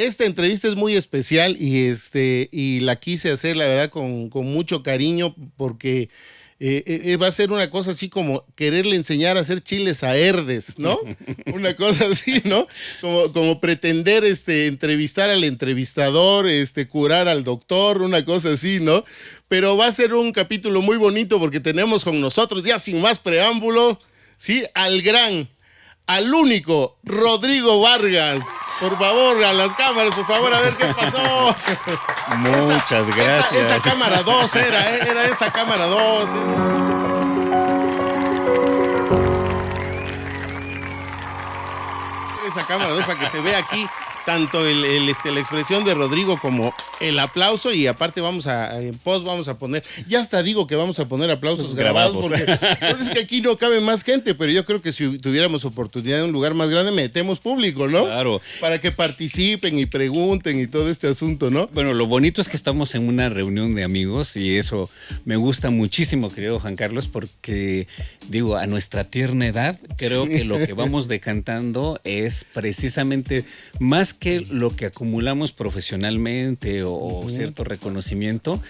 esta entrevista es muy especial y la quise hacer, la verdad, con mucho cariño porque va a ser una cosa así como quererle enseñar a hacer chiles a Herdes, ¿no? Una cosa así, ¿no? Como pretender entrevistar al entrevistador, curar al doctor, una cosa así, ¿no? Pero va a ser un capítulo muy bonito porque tenemos con nosotros, ya sin más preámbulo, ¿sí? Al único, Rodrigo Vargas. Por favor, a las cámaras, por favor, a ver qué pasó. Muchas gracias. Esa cámara 2 era esa cámara 2. Esa cámara 2 para que se vea aquí tanto la expresión de Rodrigo como el aplauso, y aparte en post vamos a poner, ya hasta digo que vamos a poner aplausos grabados porque pues es que aquí no cabe más gente, pero yo creo que si tuviéramos oportunidad en un lugar más grande metemos público, ¿no? Claro. Para que participen y pregunten y todo este asunto, ¿no? Bueno, lo bonito es que estamos en una reunión de amigos y eso me gusta muchísimo, querido Juan Carlos, porque digo, a nuestra tierna edad, creo que lo que vamos decantando es precisamente más que lo que acumulamos profesionalmente o cierto reconocimiento,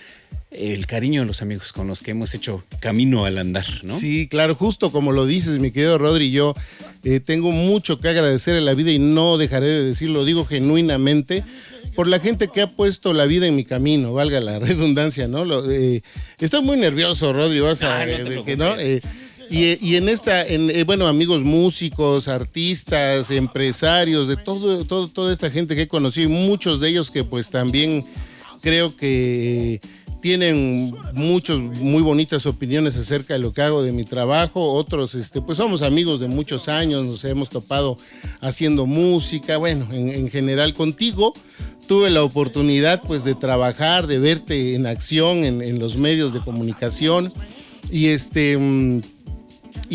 el cariño de los amigos con los que hemos hecho camino al andar, ¿no? Sí, claro, justo como lo dices, mi querido Rodri, yo tengo mucho que agradecer en la vida y no dejaré de decirlo, digo genuinamente, por la gente que ha puesto la vida en mi camino, valga la redundancia, ¿no? Estoy muy nervioso, Rodri, Y bueno, amigos músicos, artistas, empresarios, de toda esta gente que he conocido, y muchos de ellos que pues también creo que tienen muy bonitas opiniones acerca de lo que hago, de mi trabajo. Otros, pues somos amigos de muchos años, nos hemos topado haciendo música. Bueno, en general contigo tuve la oportunidad pues de trabajar, de verte en acción en los medios de comunicación y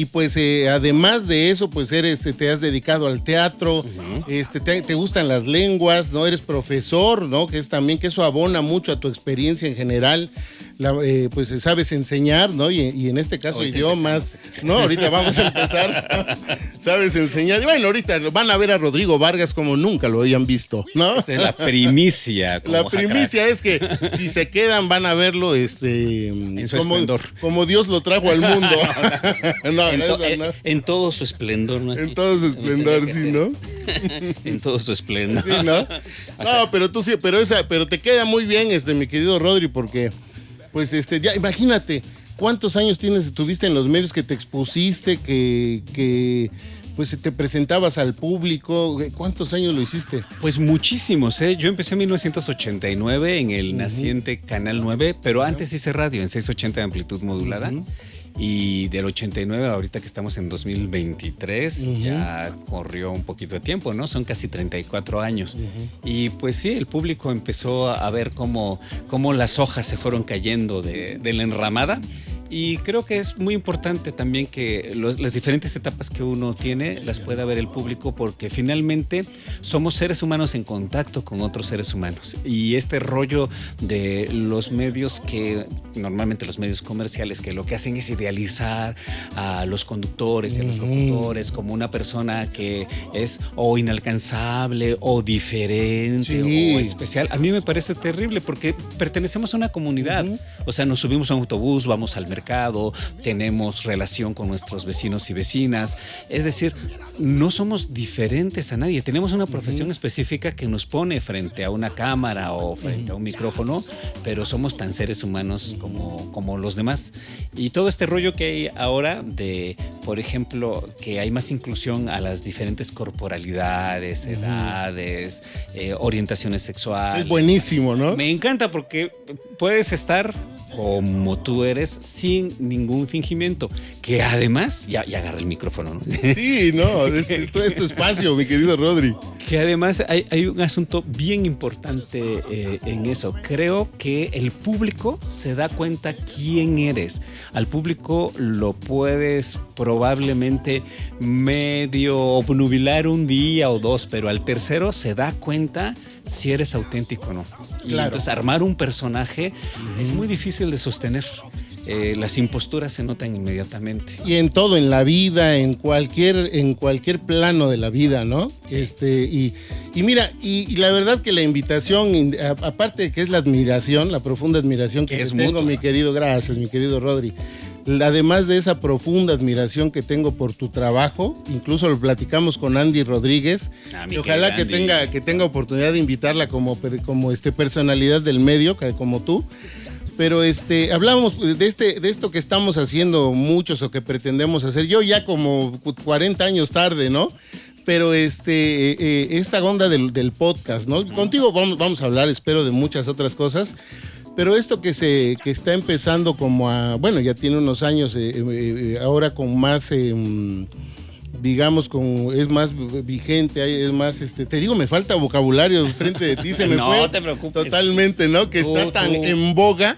pues además de eso, pues te has dedicado al teatro, te gustan las lenguas, ¿no? Eres profesor, ¿no? Que eso abona mucho a tu experiencia en general. Pues sabes enseñar, ¿no? Y en este caso ahorita idiomas, ¿no? Ahorita vamos a empezar. Sabes enseñar. Y bueno, ahorita van a ver a Rodrigo Vargas como nunca lo habían visto, ¿no? Esta es la primicia. La primicia es que si se quedan van a verlo en su esplendor. Como Dios lo trajo al mundo. En todo su esplendor, ¿no? En todo su esplendor, sí, ¿no? En todo su esplendor. Sí, ¿no? No, pero tú sí, pero te queda muy bien, mi querido Rodri, porque pues ya imagínate cuántos años tuviste en los medios, que te expusiste, que pues te presentabas al público. ¿Cuántos años lo hiciste? Pues muchísimos, ¿eh? Yo empecé en 1989 en el naciente Canal 9, pero antes hice radio en 680 de amplitud modulada. Y del 89, ahorita que estamos en 2023, ya corrió un poquito de tiempo, ¿no? Son casi 34 años. Y pues sí, el público empezó a ver cómo las hojas se fueron cayendo de la enramada. Y creo que es muy importante también que las diferentes etapas que uno tiene las pueda ver el público, porque finalmente somos seres humanos en contacto con otros seres humanos. Y este rollo de los medios, que normalmente los medios comerciales, que lo que hacen es idealizar a los conductores y a los locutores como una persona que es o inalcanzable o diferente o especial. A mí me parece terrible porque pertenecemos a una comunidad. O sea, nos subimos a un autobús, vamos al mercado, tenemos relación con nuestros vecinos y vecinas. Es decir, no somos diferentes a nadie. Tenemos una profesión específica que nos pone frente a una cámara o frente a un micrófono, pero somos tan seres humanos como los demás. Y todo este rollo que hay ahora de, por ejemplo, que hay más inclusión a las diferentes corporalidades, edades, orientaciones sexuales. Es buenísimo, ¿no? Me encanta porque puedes estar como tú eres sin ningún fingimiento, que además, ya agarra el micrófono, ¿no? Sí, no, esto es tu espacio, mi querido Rodri. Que además hay un asunto bien importante en eso. Creo que el público se da cuenta quién eres. Al público lo puedes probablemente medio obnubilar un día o dos, pero al tercero se da cuenta si eres auténtico o no. Y claro, entonces armar un personaje es muy difícil de sostener. Las imposturas se notan inmediatamente. Y en todo, en la vida, en cualquier plano de la vida, ¿no? Y Y mira, y la verdad que la invitación, aparte de que es la admiración, la profunda admiración que tengo, mi querido, gracias, mi querido Rodri. Además de esa profunda admiración que tengo por tu trabajo, incluso lo platicamos con Andy Rodríguez, y ojalá que tenga oportunidad de invitarla como personalidad del medio, como tú. Pero hablamos de esto que estamos haciendo muchos o que pretendemos hacer. Yo ya como 40 años tarde, ¿no? Pero esta onda del podcast, ¿no? Contigo vamos a hablar, espero, de muchas otras cosas. Pero esto que está empezando como bueno, ya tiene unos años, ahora con más, digamos, es más vigente, es más, te digo, me falta vocabulario frente de ti, se me fue. No te preocupes. Totalmente, ¿no? Que está tan en boga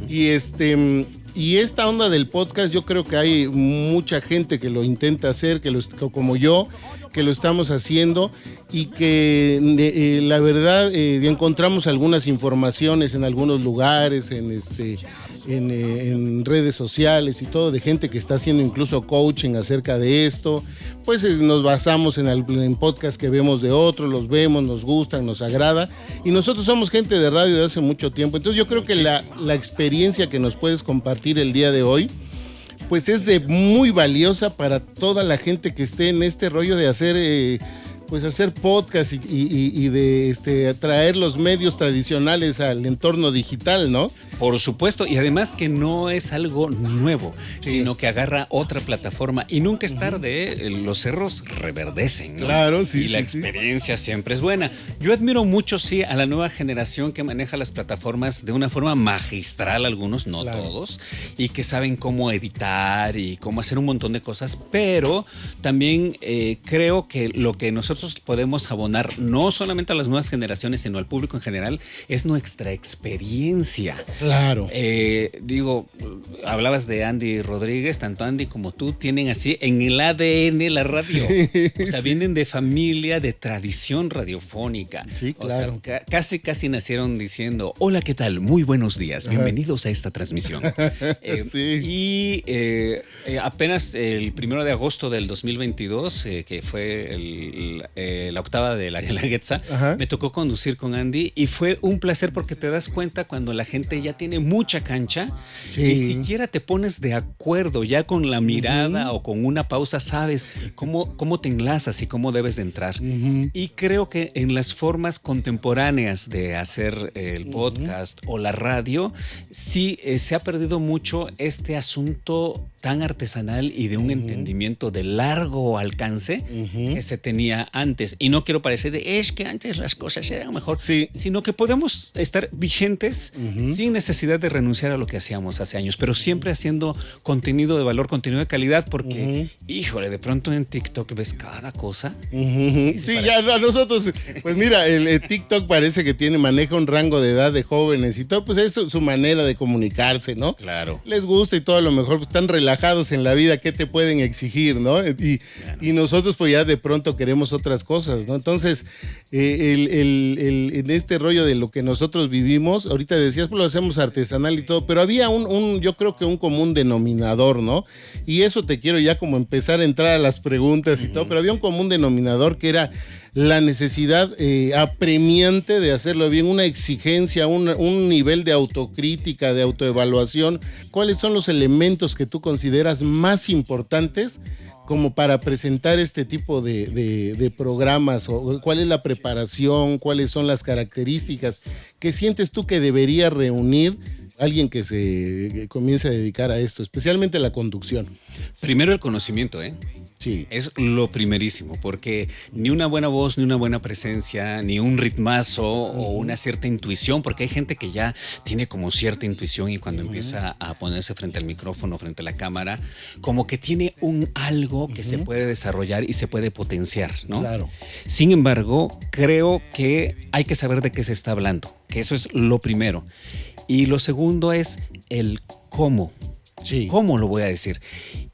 y esta onda del podcast, yo creo que hay mucha gente que lo intenta hacer, como yo, que lo estamos haciendo y que la verdad encontramos algunas informaciones en algunos lugares, en redes sociales y todo, de gente que está haciendo incluso coaching acerca de esto. Pues nos basamos en podcasts que vemos de otros, los vemos, nos gustan, nos agrada, y nosotros somos gente de radio de hace mucho tiempo. Entonces yo creo que la experiencia que nos puedes compartir el día de hoy pues es muy valiosa para toda la gente que esté en este rollo de hacer podcast y de traer los medios tradicionales al entorno digital, ¿no? Por supuesto, y además que no es algo nuevo, sino que agarra otra plataforma y nunca es tarde, los cerros reverdecen, ¿no? Claro, sí. Y la experiencia siempre es buena. Yo admiro mucho, sí, a la nueva generación que maneja las plataformas de una forma magistral, algunos, no todos, y que saben cómo editar y cómo hacer un montón de cosas, pero también creo que lo que nosotros podemos abonar, no solamente a las nuevas generaciones, sino al público en general, es nuestra experiencia. Claro. Hablabas de Andy Rodríguez, tanto Andy como tú tienen así en el ADN la radio. Sí, o sea, vienen de familia, de tradición radiofónica. Sí, claro. O sea, casi nacieron diciendo, hola, ¿qué tal? Muy buenos días, bienvenidos a esta transmisión. Sí. Y apenas el 1 de agosto del 2022, que fue la octava de la Guelaguetza, me tocó conducir con Andy y fue un placer porque te das cuenta cuando la gente ya tiene mucha cancha y siquiera te pones de acuerdo ya con la mirada o con una pausa, sabes cómo te enlazas y cómo debes de entrar. Y creo que en las formas contemporáneas de hacer el podcast o la radio, sí se ha perdido mucho este asunto tan artesanal y de un entendimiento de largo alcance que se tenía antes. Y no quiero parecer es que antes las cosas eran mejor, sino que podemos estar vigentes sin necesidad de renunciar a lo que hacíamos hace años, pero siempre haciendo contenido de valor, contenido de calidad, porque, híjole, de pronto en TikTok ves cada cosa. Sí, ya a nosotros, pues mira, el TikTok parece que maneja un rango de edad de jóvenes y todo, pues es su manera de comunicarse, ¿no? Claro. Les gusta y todo, a lo mejor pues, están relajados en la vida, ¿qué te pueden exigir, no? Y nosotros pues ya de pronto queremos otras cosas, ¿no? Entonces, en este rollo de lo que nosotros vivimos, ahorita decías, pues lo hacemos artesanal y todo, pero había yo creo que un común denominador, ¿no? Y eso te quiero ya como empezar a entrar a las preguntas y todo, pero había un común denominador que era la necesidad apremiante de hacerlo bien, una exigencia, un nivel de autocrítica, de autoevaluación. ¿Cuáles son los elementos que tú consideras más importantes como para presentar este tipo de programas? ¿O cuál es la preparación? ¿Cuáles son las características que sientes tú que debería reunir alguien que se comience a dedicar a esto, especialmente la conducción? Primero el conocimiento, Sí. Es lo primerísimo, porque ni una buena voz, ni una buena presencia, ni un ritmazo o una cierta intuición, porque hay gente que ya tiene como cierta intuición y cuando empieza a ponerse frente al micrófono, frente a la cámara, como que tiene un algo que se puede desarrollar y se puede potenciar, ¿no? Claro. Sin embargo, creo que hay que saber de qué se está hablando, que eso es lo primero. Y lo segundo es el cómo. Sí. ¿Cómo lo voy a decir?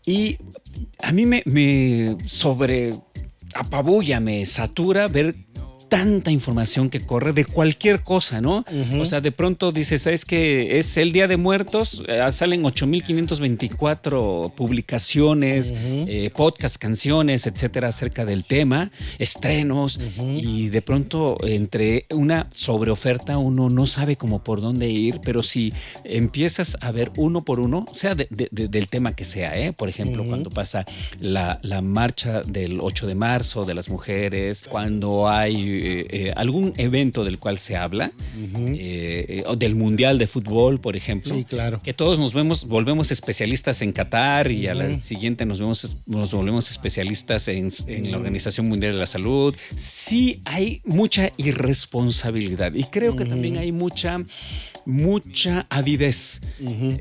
Y a mí me apabulla, me satura ver tanta información que corre de cualquier cosa, ¿no? O sea, de pronto dices, ¿sabes qué? Es el Día de Muertos, salen 8,524 publicaciones, podcasts, canciones, etcétera, acerca del tema, estrenos, y de pronto entre una sobreoferta uno no sabe cómo por dónde ir, pero si empiezas a ver uno por uno, sea del tema que sea, por ejemplo, cuando pasa la marcha del 8 de marzo de las mujeres, cuando hay algún evento del cual se habla, o del Mundial de Fútbol, por ejemplo, sí, claro, que todos volvemos especialistas en Qatar y a la siguiente nos volvemos especialistas en la Organización Mundial de la Salud. Sí hay mucha irresponsabilidad y creo que también hay mucha avidez,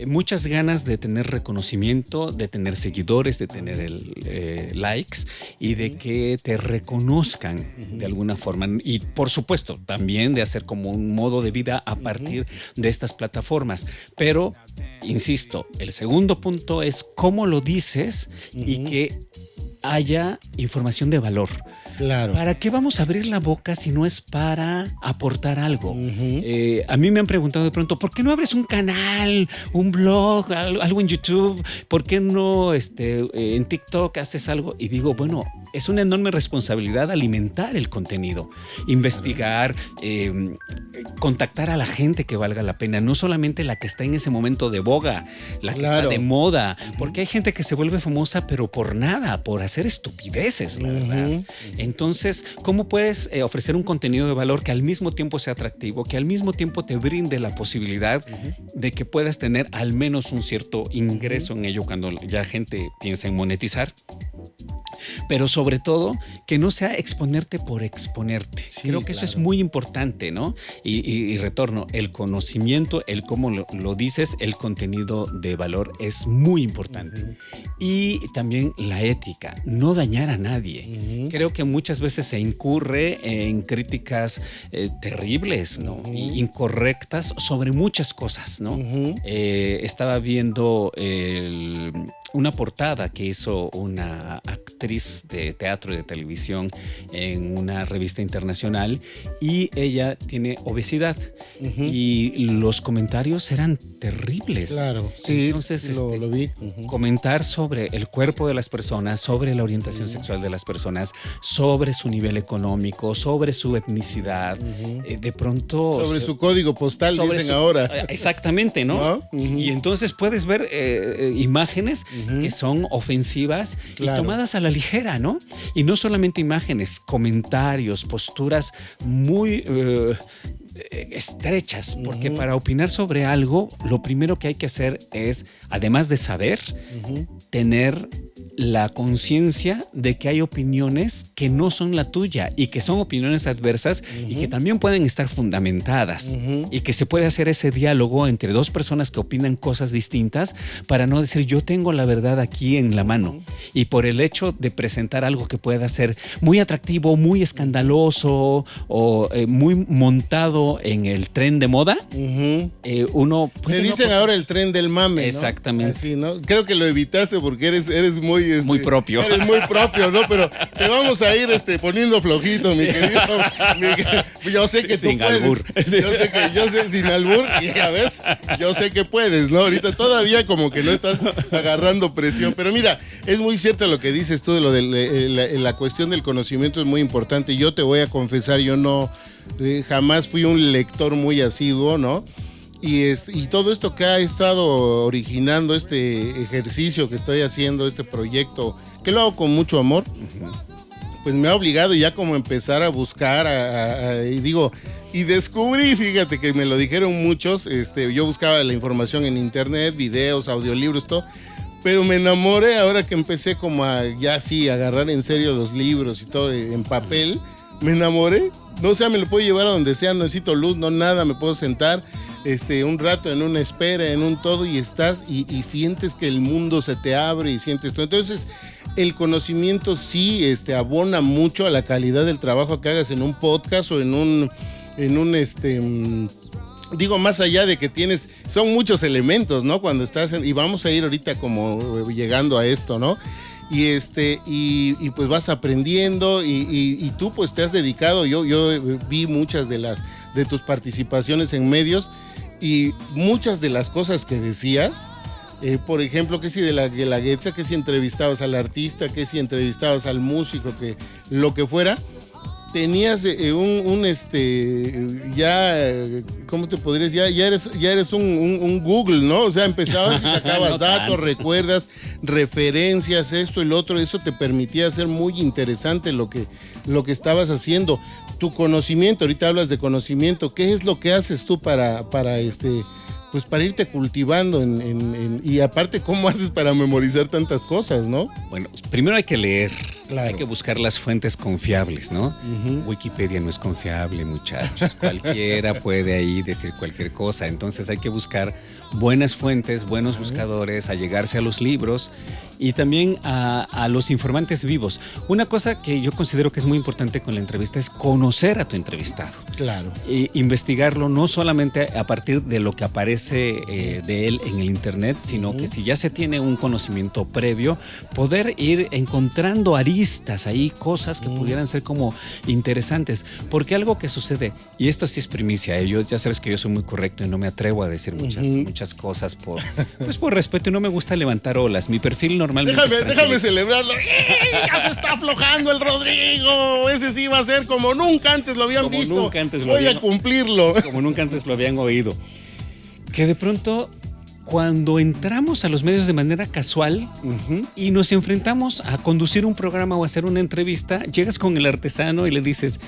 muchas ganas de tener reconocimiento, de tener seguidores, de tener likes y de que te reconozcan de alguna forma. Y por supuesto, también de hacer como un modo de vida a partir de estas plataformas. Pero, insisto, el segundo punto es cómo lo dices y que haya información de valor. Claro. ¿Para qué vamos a abrir la boca si no es para aportar algo? A mí me han preguntado de pronto, ¿por qué no abres un canal, un blog, algo en YouTube? ¿Por qué no en TikTok haces algo? Y digo, bueno, es una enorme responsabilidad alimentar el contenido, investigar, contactar a la gente que valga la pena, no solamente la que está en ese momento de boga, la que está de moda, porque hay gente que se vuelve famosa pero por nada, por hacer estupideces, la verdad. Entonces, ¿cómo puedes ofrecer un contenido de valor que al mismo tiempo sea atractivo, que al mismo tiempo te brinde la posibilidad de que puedas tener al menos un cierto ingreso en ello cuando ya gente piensa en monetizar? Pero sobre todo, que no sea exponerte por exponerte. Sí, creo que eso es muy importante, ¿no? Y retorno, el conocimiento, el cómo lo dices, el contenido de valor es muy importante. Y también la ética, no dañar a nadie. Creo que muchas veces se incurre en críticas terribles, ¿no? Incorrectas sobre muchas cosas, ¿no? Estaba viendo una portada que hizo una actriz de teatro y de televisión en una revista internacional y ella tiene obesidad y los comentarios eran terribles. Claro, sí, entonces lo vi. Comentar sobre el cuerpo de las personas, sobre la orientación sexual de las personas, sobre su nivel económico, sobre su etnicidad, de pronto... Sobre su código postal, dicen ahora. Exactamente, ¿no? Y entonces puedes ver imágenes que son ofensivas y tomadas a la ligera, ¿no? Y no solamente imágenes, comentarios, posturas muy estrechas, porque para opinar sobre algo, lo primero que hay que hacer es, además de saber, tener la conciencia de que hay opiniones que no son la tuya y que son opiniones adversas y que también pueden estar fundamentadas y que se puede hacer ese diálogo entre dos personas que opinan cosas distintas para no decir yo tengo la verdad aquí en la mano y por el hecho de presentar algo que pueda ser muy atractivo, muy escandaloso o muy montado en el tren de moda, uno puede... Le dicen ahora el tren del mame, ¿no? Exactamente. Así, ¿no? Creo que lo evitaste porque eres muy... muy propio. Eres muy propio, ¿no? Pero te vamos a ir poniendo flojito, mi querido. Yo sé que sin tú puedes. albur. Yo sé, sin albur. Y ya ves, yo sé que puedes, ¿no? Ahorita todavía como que no estás agarrando presión. Pero mira, es muy cierto lo que dices tú de lo de la cuestión del conocimiento es muy importante. Yo te voy a confesar, yo no... jamás fui un lector muy asiduo, ¿no? Y todo esto que ha estado originando este ejercicio que estoy haciendo, este proyecto, que lo hago con mucho amor, pues me ha obligado ya como a empezar a buscar, y descubrí, fíjate que me lo dijeron muchos, yo buscaba la información en internet, videos, audiolibros, todo, pero me enamoré ahora que empecé como a ya sí agarrar en serio los libros y todo en papel, me enamoré, no sé, me lo puedo llevar a donde sea, no necesito luz, no nada, me puedo sentar un rato en una espera, en un todo y estás y sientes que el mundo se te abre y sientes todo. Entonces el conocimiento sí abona mucho a la calidad del trabajo que hagas en un podcast o en un digo, más allá de que son muchos elementos, ¿no? Cuando estás y vamos a ir ahorita como llegando a esto, ¿no? y pues vas aprendiendo y tú pues te has dedicado, yo vi muchas de tus participaciones en medios y muchas de las cosas que decías, por ejemplo, que si de la Guelaguetza, que si entrevistabas al artista, que si entrevistabas al músico, que lo que fuera, tenías ¿cómo te podrías? Ya eres un Google, ¿no? O sea, empezabas y sacabas No datos, tanto. recuerdas, referencias, esto y lo otro, eso te permitía hacer muy interesante lo que estabas haciendo. Tu conocimiento, ahorita hablas de conocimiento, ¿qué es lo que haces tú para pues para irte cultivando y aparte, ¿cómo haces para memorizar tantas cosas, no? Bueno, primero hay que leer, Claro. hay que buscar las fuentes confiables, ¿no? Wikipedia no es confiable, muchachos. Cualquiera puede ahí decir cualquier cosa. Entonces hay que buscar buenas fuentes, buenos buscadores, allegarse a los libros y también a los informantes vivos. Una cosa que yo considero que es muy importante con la entrevista es conocer a tu entrevistado. Claro. Investigarlo no solamente a partir de lo que aparece de él en el internet, sino que si ya se tiene un conocimiento previo, poder ir encontrando aristas ahí, cosas que pudieran ser como interesantes. Porque algo que sucede, y esto sí es primicia, ya sabes que yo soy muy correcto y no me atrevo a decir muchas cosas por respeto y no me gusta levantar olas. Mi perfil normalmente Déjame celebrarlo. Ya se está aflojando el Rodrigo. Ese sí va a ser como nunca antes lo habían visto. Nunca antes lo Voy habían- a cumplirlo. Como nunca antes lo habían oído. Que de pronto, cuando entramos a los medios de manera casual y nos enfrentamos a conducir un programa o hacer una entrevista, llegas con el artesano y le dices,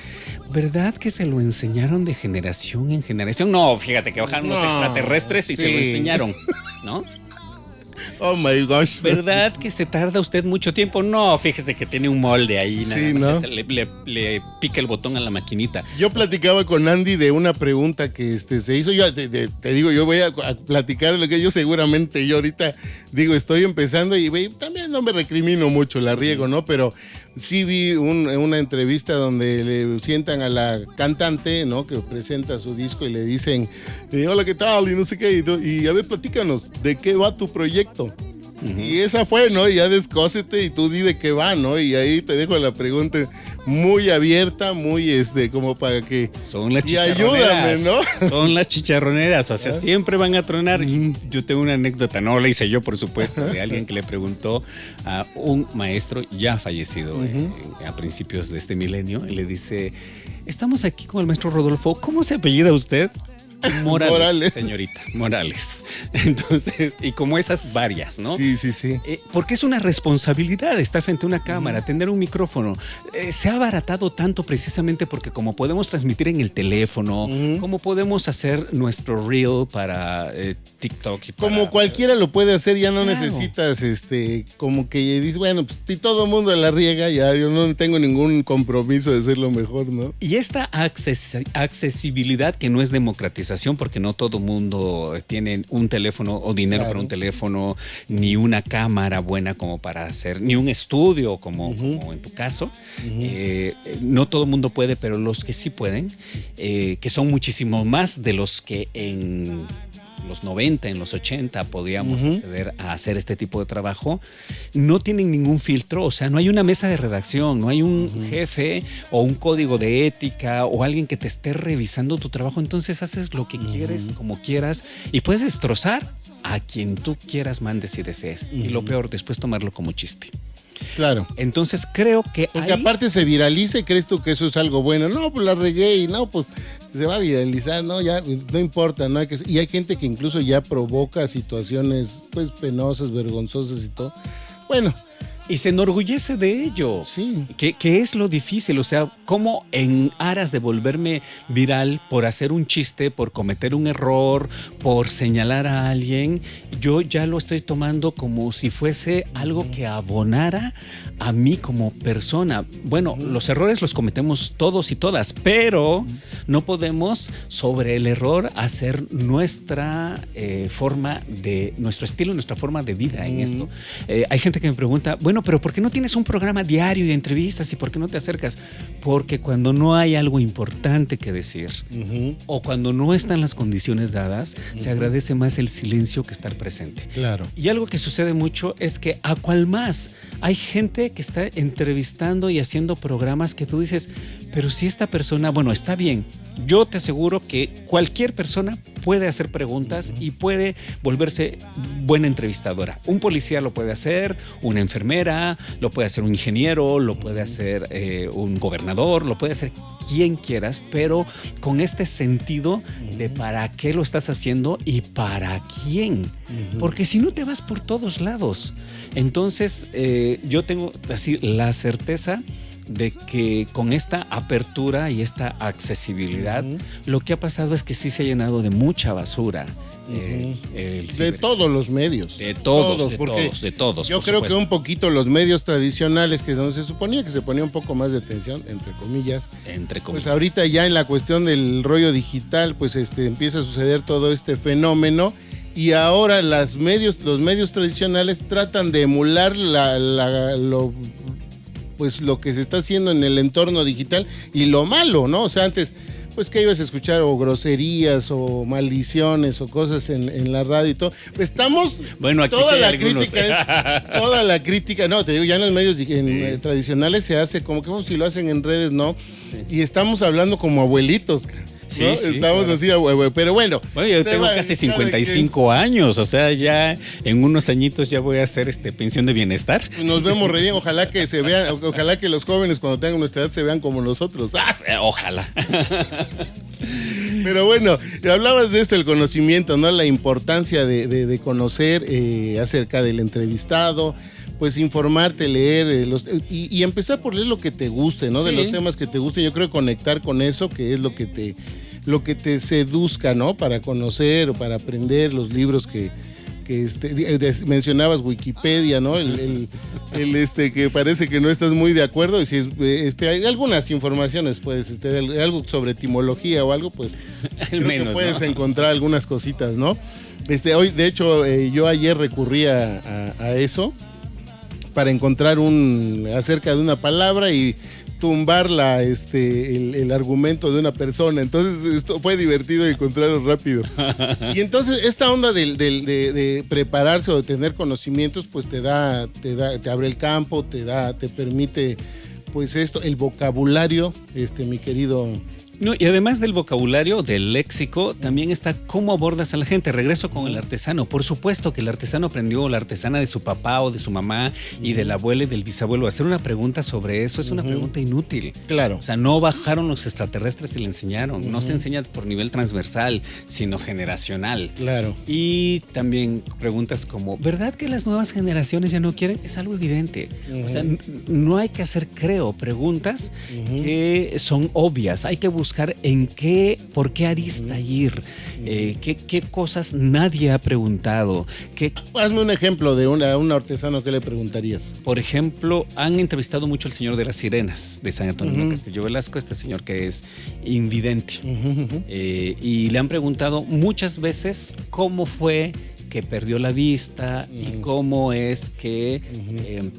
¿verdad que se lo enseñaron de generación en generación? No, fíjate que bajaron los No, extraterrestres y se lo sí. enseñaron, ¿no? Oh my gosh. ¿Verdad que se tarda usted mucho tiempo? No, fíjese que tiene un molde ahí, nada Sí, más ¿no? le pica el botón a la maquinita. Yo platicaba con Andy de una pregunta que se hizo. Yo te digo, yo voy a platicar lo que yo seguramente yo ahorita digo, estoy empezando y también no me recrimino mucho, la riego, ¿no? Pero sí vi una entrevista donde le sientan a la cantante, ¿no? Que presenta su disco y le dicen, hola, ¿qué tal? Y no sé qué. Y a ver, platícanos, ¿de qué va tu proyecto? Y esa fue, ¿no? Y ya descósete y tú di de qué va, ¿no? Y ahí te dejo la pregunta muy abierta, muy como para que... Son las Y chicharroneras. ayúdame, ¿no? Son las chicharroneras, o sea, siempre van a tronar. Yo tengo una anécdota, no la hice yo, por supuesto, de alguien que le preguntó a un maestro ya fallecido a principios de este milenio, y le dice, estamos aquí con el maestro Rodolfo, ¿cómo se apellida usted? Morales, señorita, Morales. Entonces, y como esas varias, ¿no? Sí. Porque es una responsabilidad estar frente a una cámara, tener un micrófono. Se ha abaratado tanto precisamente porque como podemos transmitir en el teléfono, como podemos hacer nuestro reel para TikTok. Y para, Como cualquiera lo puede hacer, ya no Claro. necesitas, como que dices, bueno, pues si todo el mundo la riega, ya yo no tengo ningún compromiso de ser lo mejor, ¿no? Y esta accesibilidad que no es democratización, porque no todo mundo tiene un teléfono o dinero Claro. para un teléfono, ni una cámara buena como para hacer, ni un estudio como en tu caso. No todo mundo puede, pero los que sí pueden, que son muchísimo más de los que en los 90, en los 80 podíamos acceder a hacer este tipo de trabajo, no tienen ningún filtro, o sea, no hay una mesa de redacción, no hay un jefe o un código de ética o alguien que te esté revisando tu trabajo, entonces haces lo que quieres, como quieras, y puedes destrozar a quien tú quieras, mandes y desees. Y lo peor, después tomarlo como chiste. Claro. Entonces creo que Porque aparte se viraliza y crees tú que eso es algo bueno. No, pues la regué y no, pues se va a viralizar, no, ya no importa, no hay que... Y hay gente que incluso ya provoca situaciones pues penosas, vergonzosas y todo. Bueno. Y se enorgullece de ello. Sí. Que es lo difícil, o sea, cómo en aras de volverme viral por hacer un chiste, por cometer un error, por señalar a alguien, yo ya lo estoy tomando como si fuese algo que abonara a mí como persona. Bueno, los errores los cometemos todos y todas, pero no podemos sobre el error hacer nuestra forma de, nuestro estilo, nuestra forma de vida en esto. Hay gente que me pregunta, bueno, bueno, pero ¿por qué no tienes un programa diario de entrevistas y por qué no te acercas? Porque cuando no hay algo importante que decir o cuando no están las condiciones dadas, se agradece más el silencio que estar presente. Claro. Y algo que sucede mucho es que a cual más hay gente que está entrevistando y haciendo programas que tú dices, pero si esta persona, bueno, está bien, yo te aseguro que cualquier persona puede hacer preguntas y puede volverse buena entrevistadora. Un policía lo puede hacer, una enfermera, lo puede hacer un ingeniero, lo puede hacer un gobernador, lo puede hacer quien quieras, pero con este sentido de para qué lo estás haciendo y para quién. Porque si no te vas por todos lados. Entonces, yo tengo así la certeza de que con esta apertura y esta accesibilidad, lo que ha pasado es que sí se ha llenado de mucha basura. De todos los medios. De todos. Yo creo que un poquito los medios tradicionales, que donde se suponía que se ponía un poco más de atención, entre comillas. Pues ahorita ya en la cuestión del rollo digital, pues empieza a suceder todo este fenómeno. Y ahora los medios tradicionales tratan de emular lo que se está haciendo en el entorno digital y lo malo, ¿no? O sea, antes, pues que ibas a escuchar o groserías o maldiciones o cosas en la radio y todo. Estamos, bueno, aquí toda sí la crítica, no, te digo, ya en los medios tradicionales se hace como que si lo hacen en redes, ¿no? Sí. Y estamos hablando como abuelitos, ¿no? Sí, estamos así, pero bueno. Bueno, yo tengo casi 55 años, o sea, ya en unos añitos ya voy a hacer pensión de bienestar. Nos vemos re bien, ojalá que se vean, ojalá que los jóvenes cuando tengan nuestra edad se vean como nosotros. Ojalá. Pero bueno, hablabas de esto, el conocimiento, ¿no? La importancia de conocer acerca del entrevistado, pues informarte, leer y empezar por leer lo que te guste, ¿no? Sí. De los temas que te gusten, yo creo conectar con eso, que es lo que te seduzca, ¿no? Para conocer o para aprender los libros que mencionabas Wikipedia, ¿no? El que parece que no estás muy de acuerdo, y si hay algunas informaciones, pues, algo sobre etimología o algo, pues, creo que puedes encontrar algunas cositas, ¿no? Hoy, de hecho, yo ayer recurrí a eso para encontrar acerca de una palabra y tumbar el argumento de una persona. Entonces esto fue divertido encontrarlo rápido. Y entonces esta onda de prepararse o de tener conocimientos, pues te abre el campo, te permite, pues el vocabulario, mi querido. No, y además del vocabulario, del léxico, también está cómo abordas a la gente. Regreso con el artesano. Por supuesto que el artesano aprendió, la artesana de su papá o de su mamá y del abuelo y del bisabuelo. Hacer una pregunta sobre eso es una pregunta inútil. Claro. O sea, no bajaron los extraterrestres y le enseñaron. No se enseña por nivel transversal, sino generacional. Claro. Y también preguntas como, ¿verdad que las nuevas generaciones ya no quieren? Es algo evidente. O sea, no hay que hacer, preguntas que son obvias. Hay que buscar por qué arista ir, qué cosas nadie ha preguntado. Hazme un ejemplo de un artesano, ¿qué le preguntarías? Por ejemplo, han entrevistado mucho al señor de las sirenas de San Antonio Castillo Velasco, este señor que es invidente. Y le han preguntado muchas veces cómo fue que perdió la vista y cómo es que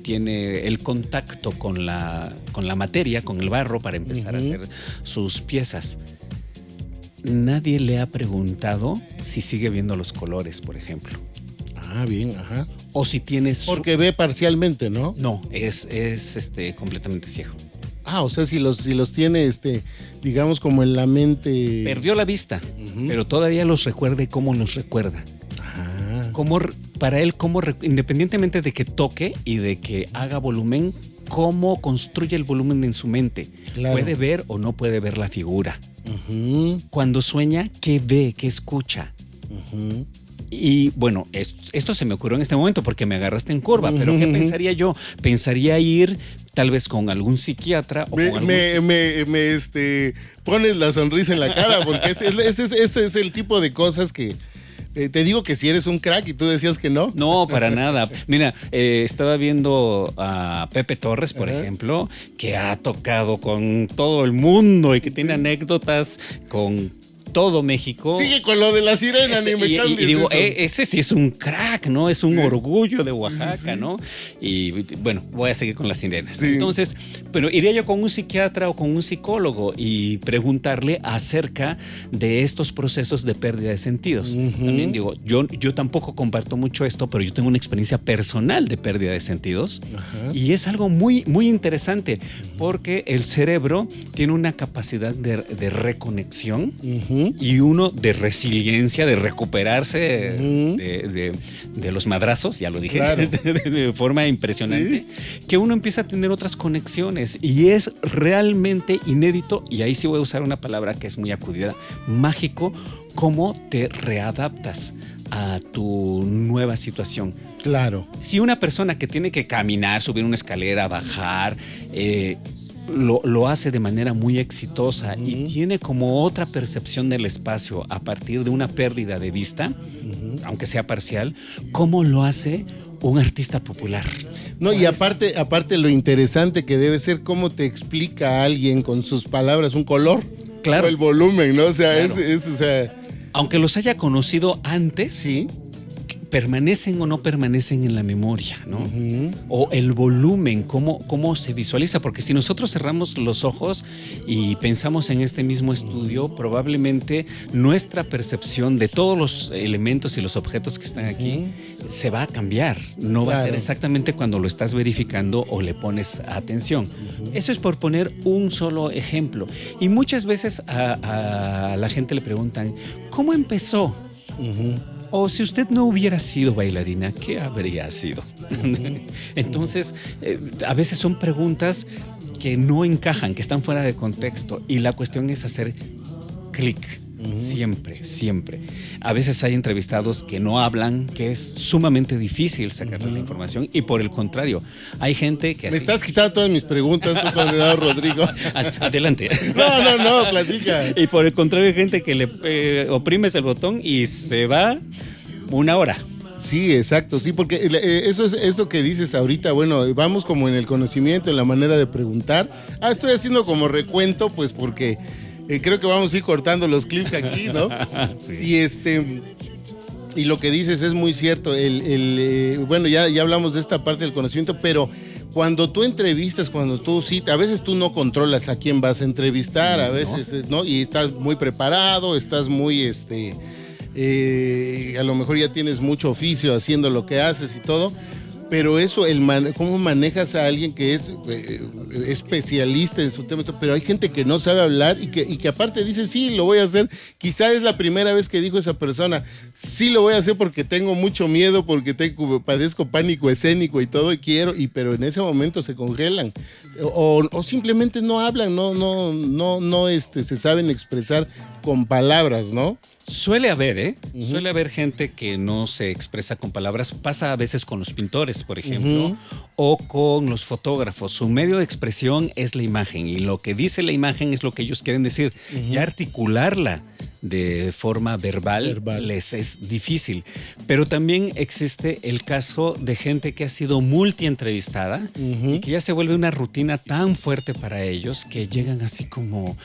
tiene el contacto con la materia, con el barro, para empezar a hacer sus piezas. Nadie le ha preguntado si sigue viendo los colores, por ejemplo. Ah, bien, ajá. O si tienes... Porque ve parcialmente, ¿no? No, es completamente ciego. Ah, o sea, si los tiene, digamos, como en la mente... Perdió la vista, pero todavía los recuerda y cómo los recuerda. Para él, independientemente de que toque y de que haga volumen, cómo construye el volumen en su mente. Claro. Puede ver o no puede ver la figura. Cuando sueña, ¿qué ve? ¿Qué escucha? Y bueno, esto se me ocurrió en este momento porque me agarraste en curva, pero ¿qué pensaría yo? Pensaría ir tal vez con algún psiquiatra o pones la sonrisa en la cara, porque este es el tipo de cosas que... Te digo que si eres un crack y tú decías que no. No, para nada. Mira, estaba viendo a Pepe Torres, por ejemplo, que ha tocado con todo el mundo y que tiene anécdotas con todo México. Sigue con lo de la sirena, ni me cambies y digo, eso. ese sí es un crack, ¿no? Es un orgullo de Oaxaca, ¿no? Y bueno, voy a seguir con las sirenas. Sí. Entonces, pero iría yo con un psiquiatra o con un psicólogo y preguntarle acerca de estos procesos de pérdida de sentidos. También digo, yo tampoco comparto mucho esto, pero yo tengo una experiencia personal de pérdida de sentidos. Y es algo muy, muy interesante porque el cerebro tiene una capacidad de reconexión y uno de resiliencia, de recuperarse de los madrazos, ya lo dije, claro. de forma impresionante, que uno empieza a tener otras conexiones y es realmente inédito, y ahí sí voy a usar una palabra que es muy acudida, mágico, cómo te readaptas a tu nueva situación. Claro. Si una persona que tiene que caminar, subir una escalera, bajar, lo hace de manera muy exitosa y tiene como otra percepción del espacio a partir de una pérdida de vista, aunque sea parcial, ¿cómo lo hace un artista popular? No, y aparte lo interesante que debe ser cómo te explica a alguien con sus palabras un color. Claro. O el volumen, ¿no? O sea, Claro. o sea, aunque los haya conocido antes, sí. permanecen o no permanecen en la memoria, ¿no? O el volumen, cómo se visualiza, porque si nosotros cerramos los ojos y pensamos en este mismo estudio, probablemente nuestra percepción de todos los elementos y los objetos que están aquí se va a cambiar, no va a ser exactamente cuando lo estás verificando o le pones atención. Eso es por poner un solo ejemplo. Y muchas veces a la gente le preguntan, ¿cómo empezó? O si usted no hubiera sido bailarina, ¿qué habría sido? Entonces, a veces son preguntas que no encajan, que están fuera de contexto. Y la cuestión es hacer clic. Siempre. A veces hay entrevistados que no hablan, que es sumamente difícil sacarle la información. Y por el contrario, hay gente que... Me estás quitando todas mis preguntas, tu condenado Rodrigo. Adelante. No, platica. Y por el contrario, hay gente que le oprimes el botón y se va una hora. Sí, exacto, sí, porque eso es esto que dices ahorita. Bueno, vamos como en el conocimiento, en la manera de preguntar. Estoy haciendo como recuento, pues porque creo que vamos a ir cortando los clips aquí, ¿no? Sí. Y lo que dices es muy cierto. Bueno, ya hablamos de esta parte del conocimiento, pero cuando tú entrevistas, a veces tú no controlas a quién vas a entrevistar, a veces, ¿no? Y estás muy preparado, estás muy, a lo mejor ya tienes mucho oficio haciendo lo que haces y todo, pero eso, cómo manejas a alguien que es especialista en su tema, pero hay gente que no sabe hablar y que aparte dice, sí, lo voy a hacer. Quizá es la primera vez que dijo esa persona, sí lo voy a hacer porque tengo mucho miedo, porque padezco pánico escénico y todo, pero en ese momento se congelan. O simplemente no hablan, no se saben expresar con palabras, ¿no? Suele haber, Suele haber gente que no se expresa con palabras. Pasa a veces con los pintores, por ejemplo, o con los fotógrafos. Su medio de expresión es la imagen y lo que dice la imagen es lo que ellos quieren decir. Ya articularla de forma verbal les es difícil. Pero también existe el caso de gente que ha sido multientrevistada y que ya se vuelve una rutina tan fuerte para ellos que llegan así como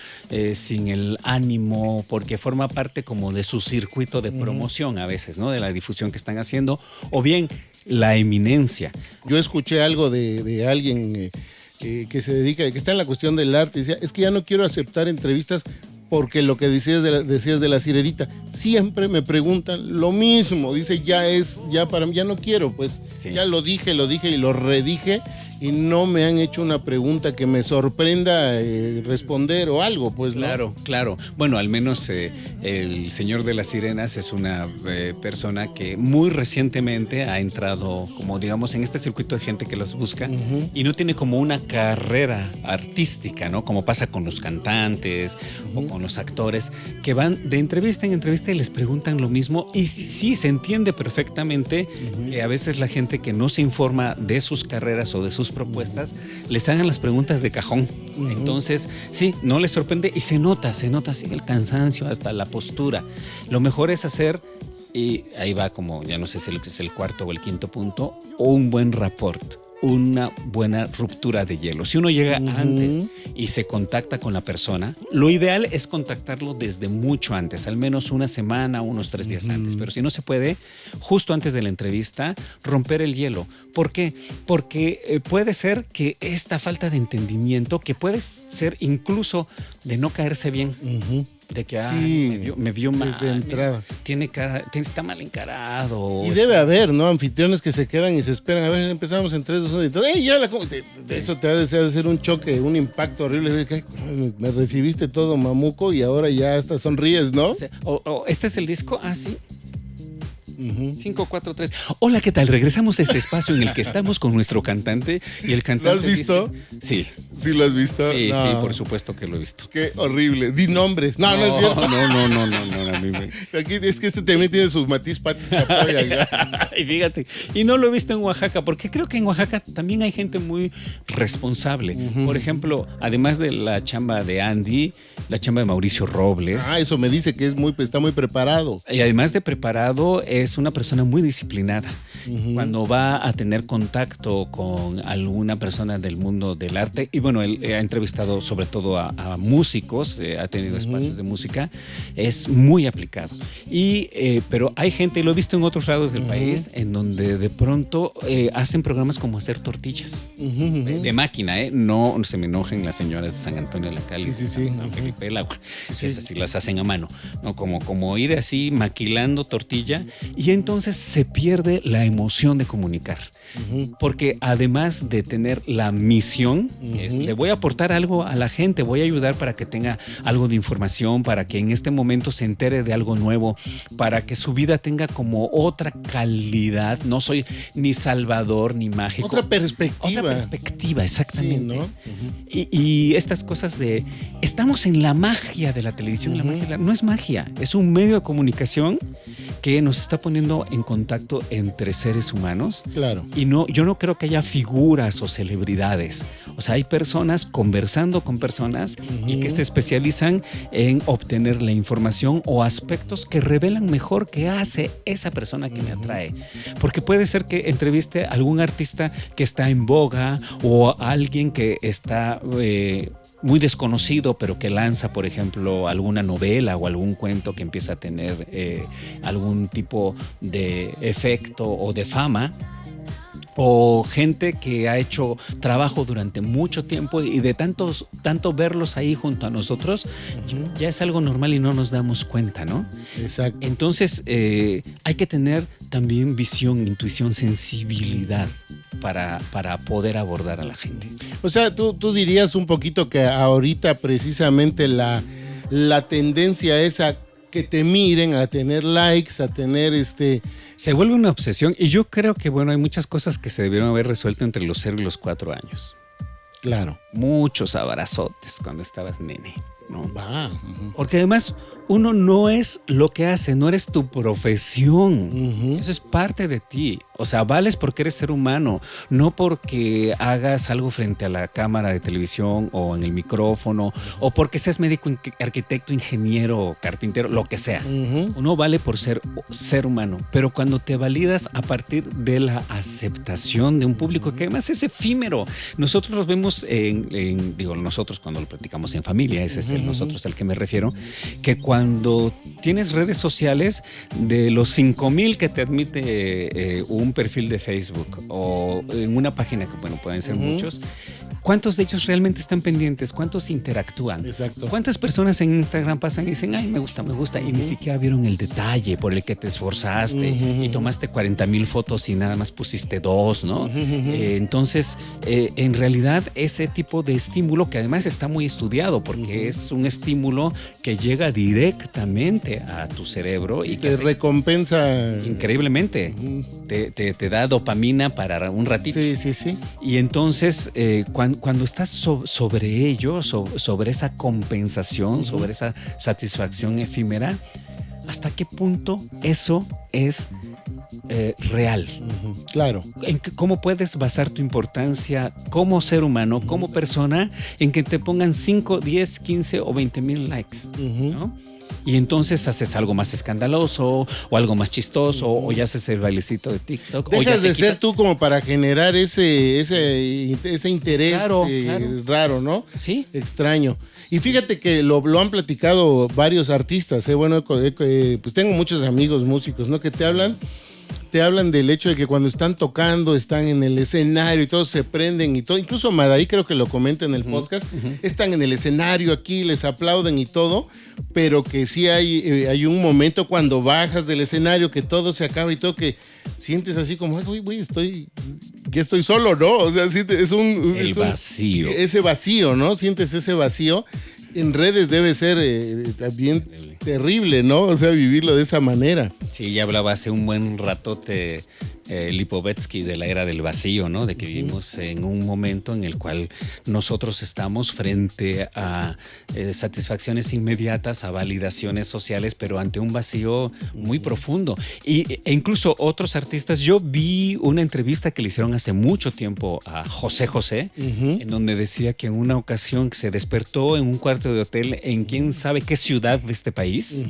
sin el ánimo, porque forma parte como de su circuito de promoción a veces, ¿no? De la difusión que están haciendo, o bien la eminencia. Yo escuché algo de alguien que se dedica, que está en la cuestión del arte, y decía, es que ya no quiero aceptar entrevistas porque lo que decías de la sirenita, siempre me preguntan lo mismo, dice, ya para mí, ya no quiero, pues, ya lo dije y lo redije, y no me han hecho una pregunta que me sorprenda responder o algo, pues, ¿no? Claro. Bueno, al menos el señor de las sirenas es una persona que muy recientemente ha entrado, como digamos, en este circuito de gente que los busca y no tiene como una carrera artística, ¿no? Como pasa con los cantantes o con los actores, que van de entrevista en entrevista y les preguntan lo mismo, y sí, se entiende perfectamente que a veces la gente que no se informa de sus carreras o de sus propuestas, les hagan las preguntas de cajón. Entonces, sí, no les sorprende y se nota así el cansancio, hasta la postura. Lo mejor es hacer Y ahí va como, ya no sé si es el cuarto o el quinto punto, un buen rapport, una buena ruptura de hielo. Si uno llega antes y se contacta con la persona, lo ideal es contactarlo desde mucho antes, al menos una semana, unos 3 días antes. Pero si no se puede, justo antes de la entrevista, romper el hielo. ¿Por qué? Porque puede ser que esta falta de entendimiento, que puede ser incluso de no caerse bien, de que sí, me vio mal, desde entrada. Tiene cara, está mal encarado. Y debe haber, ¿no? Anfitriones que se quedan y se esperan. A ver, empezamos en 3, 2, 1 y todo. ¡Ey, ya la Eso te ha de ser un choque, un impacto horrible. Me recibiste todo mamuco y ahora ya hasta sonríes, ¿no? ¿Este es el disco? Ah, sí. 5, 4, 3. Hola, ¿qué tal? Regresamos a este espacio en el que estamos con nuestro cantante y el cantante. ¿Lo has visto? Dice, sí. ¿Sí lo has visto? Sí, no. sí, por supuesto que lo he visto. Qué horrible. Di nombres. No, no es cierto. No, a mí Aquí es que este también tiene su matiz Pati Chapoy acá. Y fíjate, y no lo he visto en Oaxaca, porque creo que en Oaxaca también hay gente muy responsable. Por ejemplo, además de la chamba de Andy, la chamba de Mauricio Robles. Eso me dice que está muy preparado. Y además de preparado, es una persona muy disciplinada. Cuando va a tener contacto con alguna persona del mundo del arte, y bueno, él ha entrevistado sobre todo a músicos, ha tenido espacios de música, es muy aplicado. Pero hay gente, y lo he visto en otros lados del país, en donde de pronto hacen programas como hacer tortillas de máquina, no se me enojen las señoras de San Antonio de la Cali, San Felipe del Agua, que esas sí las hacen a mano, ¿no? Como ir así maquilando tortilla, y entonces se pierde la emoción de comunicar. Porque además de tener la misión, le voy a aportar algo a la gente, voy a ayudar para que tenga algo de información, para que en este momento se entere de algo nuevo, para que su vida tenga como otra calidad. No soy ni salvador ni mágico. Otra perspectiva, exactamente. Sí, ¿no? Y estas cosas de, estamos en la magia de la televisión, la magia no es magia, es un medio de comunicación que nos está poniendo en contacto entre seres humanos. Claro. Y yo no creo que haya figuras o celebridades. O sea, hay personas conversando con personas y que se especializan en obtener la información o aspectos que revelan mejor qué hace esa persona que me atrae. Porque puede ser que entreviste a algún artista que está en boga o a alguien que está muy desconocido, pero que lanza, por ejemplo, alguna novela o algún cuento que empieza a tener algún tipo de efecto o de fama. O gente que ha hecho trabajo durante mucho tiempo y de tanto verlos ahí junto a nosotros, ya es algo normal y no nos damos cuenta, ¿no? Exacto. Entonces, hay que tener también visión, intuición, sensibilidad para poder abordar a la gente. O sea, tú dirías un poquito que ahorita precisamente la tendencia es a que te miren, a tener likes, a tener Se vuelve una obsesión y yo creo que, bueno, hay muchas cosas que se debieron haber resuelto entre los 0 y los 4 años. Claro. Muchos abrazotes cuando estabas nene, ¿no? Porque además uno no es lo que hace, no eres tu profesión. Eso es parte de ti. O sea, vales porque eres ser humano, no porque hagas algo frente a la cámara de televisión o en el micrófono, o porque seas médico, arquitecto, ingeniero, carpintero, lo que sea. Uno vale por ser humano, pero cuando te validas a partir de la aceptación de un público que además es efímero. Nosotros los vemos nosotros cuando lo platicamos en familia, ese es el nosotros al que me refiero, que cuando tienes redes sociales, de los 5,000 que te admite un perfil de Facebook o en una página que, bueno, pueden ser muchos, ¿cuántos de ellos realmente están pendientes? ¿Cuántos interactúan? Exacto. ¿Cuántas personas en Instagram pasan y dicen, ay, me gusta, y ni siquiera vieron el detalle por el que te esforzaste y tomaste 40,000 fotos y nada más pusiste 2, ¿no? Entonces, en realidad, ese tipo de estímulo, que además está muy estudiado porque es un estímulo que llega directamente a tu cerebro y que te recompensa increíblemente. Te da dopamina para un ratito. Sí. Y entonces, cuando estás sobre ello, sobre esa compensación, sobre esa satisfacción efímera, ¿hasta qué punto eso es real? Claro. ¿Cómo puedes basar tu importancia como ser humano, como persona, en que te pongan 5, 10, 15 o 20,000 likes? ¿No? Y entonces haces algo más escandaloso o algo más chistoso o ya haces el bailecito de TikTok. Dejas de ser tú como para generar ese interés Claro. raro, ¿no? Sí. Extraño. Y fíjate que lo han platicado varios artistas, Bueno, pues tengo muchos amigos músicos, ¿no? Que te hablan del hecho de que cuando están tocando, están en el escenario y todos se prenden y todo. Incluso Madaí creo que lo comenta en el podcast. Están en el escenario aquí, les aplauden y todo, pero que sí hay un momento cuando bajas del escenario que todo se acaba y todo, que sientes así como, güey, ya estoy solo, ¿no? O sea, sientes, el vacío. Ese vacío, ¿no? Sientes ese vacío. En redes debe ser también terrible, ¿no? O sea, vivirlo de esa manera. Sí, ya hablaba hace un buen ratote Lipovetsky de la era del vacío, ¿no? De que vivimos en un momento en el cual nosotros estamos frente a satisfacciones inmediatas, a validaciones sociales, pero ante un vacío muy profundo. E incluso otros artistas, yo vi una entrevista que le hicieron hace mucho tiempo a José José, en donde decía que en una ocasión se despertó en un cuarto de hotel en quién sabe qué ciudad de este país.